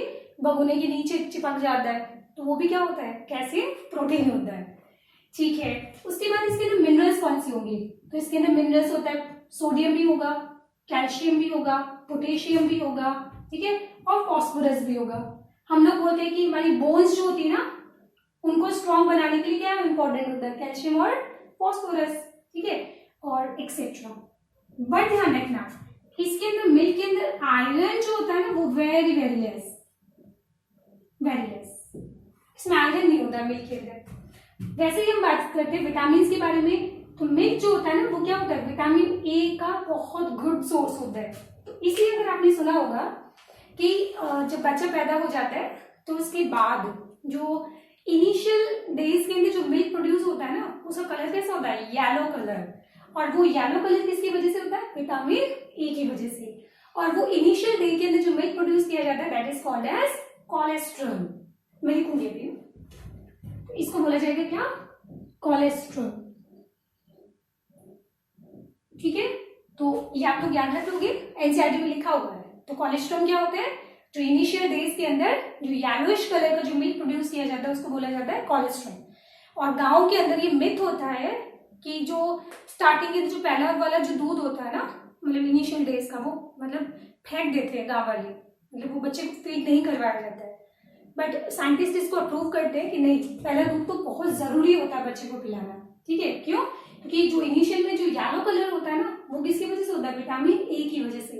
भगोने के नीचे चिपक जाता है, तो वो भी क्या होता है, कैल्शियम प्रोटीन होता है। ठीक है, उसके बाद इसके अंदर मिनरल्स कौन सी होंगी, तो इसके अंदर मिनरल्स होता है, सोडियम भी होगा, कैल्शियम भी होगा, पोटेशियम भी होगा, ठीक है, और फॉस्फोरस भी होगा। हम लोग बोलते हैं कि हमारी बोन्स जो होती है ना, उनको स्ट्रॉन्ग बनाने के लिए क्या इंपॉर्टेंट होता है, कैल्शियम और फॉस्फोरस, ठीक है, और एक्सेट्रा। बट ध्यान रखना, इसके अंदर मिल्क के अंदर आयरन जो होता है ना वो वेरी वेरी लेस, इसमें आयरन नहीं होता मिल्क के अंदर। वैसे ही हम बात करते हैं विटामिन के बारे में, तो मिल्क जो होता है ना वो क्या होता है, विटामिन ए का बहुत गुड सोर्स होता है। तो इसलिए अगर आपने सुना होगा कि जब बच्चा पैदा हो जाता है तो उसके बाद जो इनिशियल डेज के अंदर जो मिल्क प्रोड्यूस होता है ना, उसका कलर कैसा होता है, येलो कलर। और वो येलो कलर किसकी वजह से होता है, विटामिन ए की वजह से। और वो इनिशियल डे के अंदर जो मिल्क प्रोड्यूस किया जाता है that is called as cholesterol. मैं लिखूंगी अभी, तो इसको बोला जाएगा क्या, कोलेस्ट्रॉल। ठीक है, तो ये आप लोग याद रख लोगे, एनसीईआरटी में लिखा हुआ है। तो कोलेस्ट्रॉल क्या होता है, जो इनिशियल डेज के अंदर जो येलोइश कलर का जो मिल्क प्रोड्यूस किया जाता है उसको बोला जाता है कोलेस्ट्रॉल। और गांव के अंदर ये मिथ होता है कि जो स्टार्टिंग के जो पहला वाला जो दूध होता है ना, मतलब इनिशियल डेज का, वो मतलब फेंक देते हैं गांव वाले, मतलब वो बच्चे को फीड नहीं करवाया जाता है। बट साइंटिस्ट इसको अप्रूव करते हैं कि नहीं, पहला दूध तो बहुत जरूरी होता है बच्चे को पिलाना। ठीक है, क्यों, क्योंकि जो इनिशियल में जो येलो कलर होता है ना वो किसकी वजह से होता है, विटामिन ए की वजह से।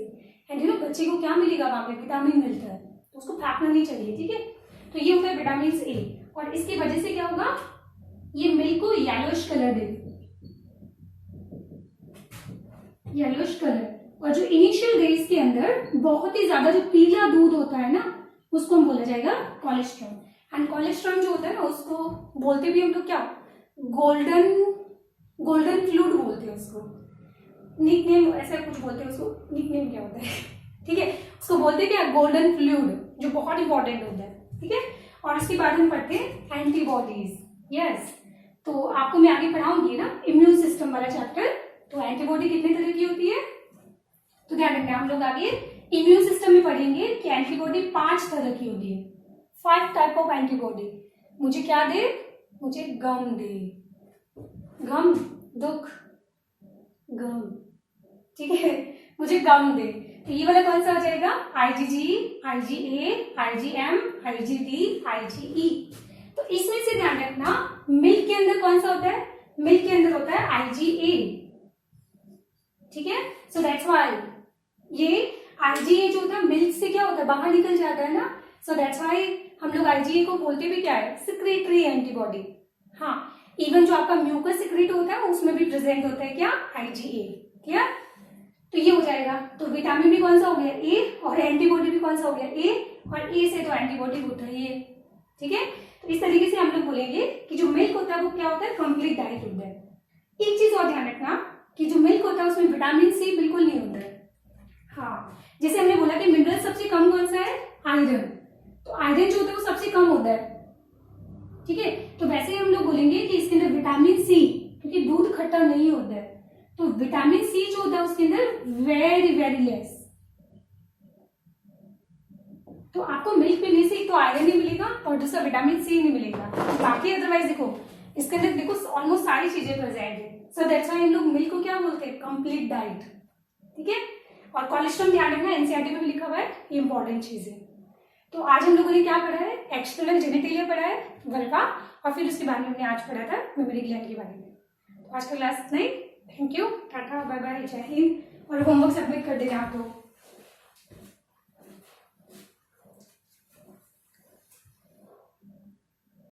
एंड यू नो बच्चे को क्या मिलेगा वहां पे, विटामिन मिलता है, तो उसको फेंकना नहीं चाहिए। ठीक है, तो ये होता है विटामिन ए, और इसकी वजह से क्या होगा, ये मिल्क को येलोइश कलर देगा, येलोइश कलर। और जो इनिशियल डेज के अंदर बहुत ही ज्यादा जो पीला दूध होता है ना उसको हम बोला जाएगा कोलेस्ट्रॉल। एंड कोलेस्ट्रॉल जो होता है ना उसको बोलते भी हम लोग क्या, गोल्डन फ्लूइड बोलते हैं उसको, निक नेम ऐसा कुछ बोलते हैं उसको, निक नेम क्या होता है, ठीक है, उसको बोलते हैं क्या, गोल्डन फ्लूइड, जो बहुत इंपॉर्टेंट होता है। ठीक है, और उसके बाद हम पढ़ते हैं एंटीबॉडीज। यस, तो आपको मैं आगे पढ़ाऊंगी ना इम्यून सिस्टम वाला चैप्टर। तो एंटीबॉडी कितने तरह की होती है, तो ध्यान रखना, हम लोग आगे इम्यून सिस्टम में पढ़ेंगे कि एंटीबॉडी 5 तरह की होती है, 5 टाइप ऑफ एंटीबॉडी। मुझे क्या दे, मुझे गम दे, गम, दुख, गम, ठीक है, मुझे गम दे। तो ये वाला कौन सा हो जाएगा, IgG, IgA, IgM, IgD, IgE. तो इसमें से ध्यान रखना, मिल्क के अंदर कौन सा होता है, मिल्क के अंदर होता है आईजीए। ठीक है, सो दैट्स व्हाई ये आईजीए जो होता है मिल्क से क्या होता है, बाहर निकल जाता है ना, सो दैट्स व्हाई हम लोग आईजीए को बोलते भी क्या है, सिक्रेटरी एंटीबॉडी। हाँ, इवन जो आपका म्यूकस सिक्रेट होता है उसमें भी प्रेजेंट होता है क्या, आईजीए। क्लियर, तो ये हो जाएगा। तो विटामिन भी कौन सा हो गया, ए, और एंटीबॉडी भी कौन सा हो गया, ए, और ए से तो एंटीबॉडी होता है ये। ठीक है, तो इस तरीके से हम लोग बोलेंगे कि जो मिल्क होता है वो क्या होता है, कंप्लीट डाइट होता है। एक चीज और ध्यान रखना कि जो मिल्क होता है उसमें विटामिन सी बिल्कुल नहीं होता है। हाँ, जैसे हमने बोला कि मिनरल सबसे कम कौन सा है, आयरन, तो आयरन जो होता है वो सबसे कम होता है। ठीक है, तो वैसे ही हम लोग बोलेंगे कि इसके अंदर विटामिन सी, क्योंकि दूध खट्टा नहीं होता है, तो विटामिन सी जो होता है उसके अंदर वेरी वेरी लेस। तो आपको मिल्क पीने से एक तो आयरन नहीं मिलेगा और दूसरा विटामिन सी नहीं मिलेगा, बाकी अदरवाइज देखो इसके अंदर देखो ऑलमोस्ट सारी चीजें प्रेजेंट है। सो दैट्स व्हाई हम लोग मिल्क को क्या बोलते हैं, कंप्लीट डाइट। ठीक है, और कोलेस्ट्रॉल ध्यान रखना, एनसीईआरटी में भी लिखा हुआ है, ये इंपॉर्टेंट चीज है। तो आज हम लोगों ने क्या पढ़ा है, एक्सटर्नल जेनिटेलिया पढ़ा है, वल्वा, और फिर उसके बाद में हमने आज पढ़ा था मेमोरी ग्लैंड के बारे में। तो आज का क्लास इतना ही, thank you, tata, bye bye, जय हिंद। और होमवर्क सबमिट कर देना आप लोग।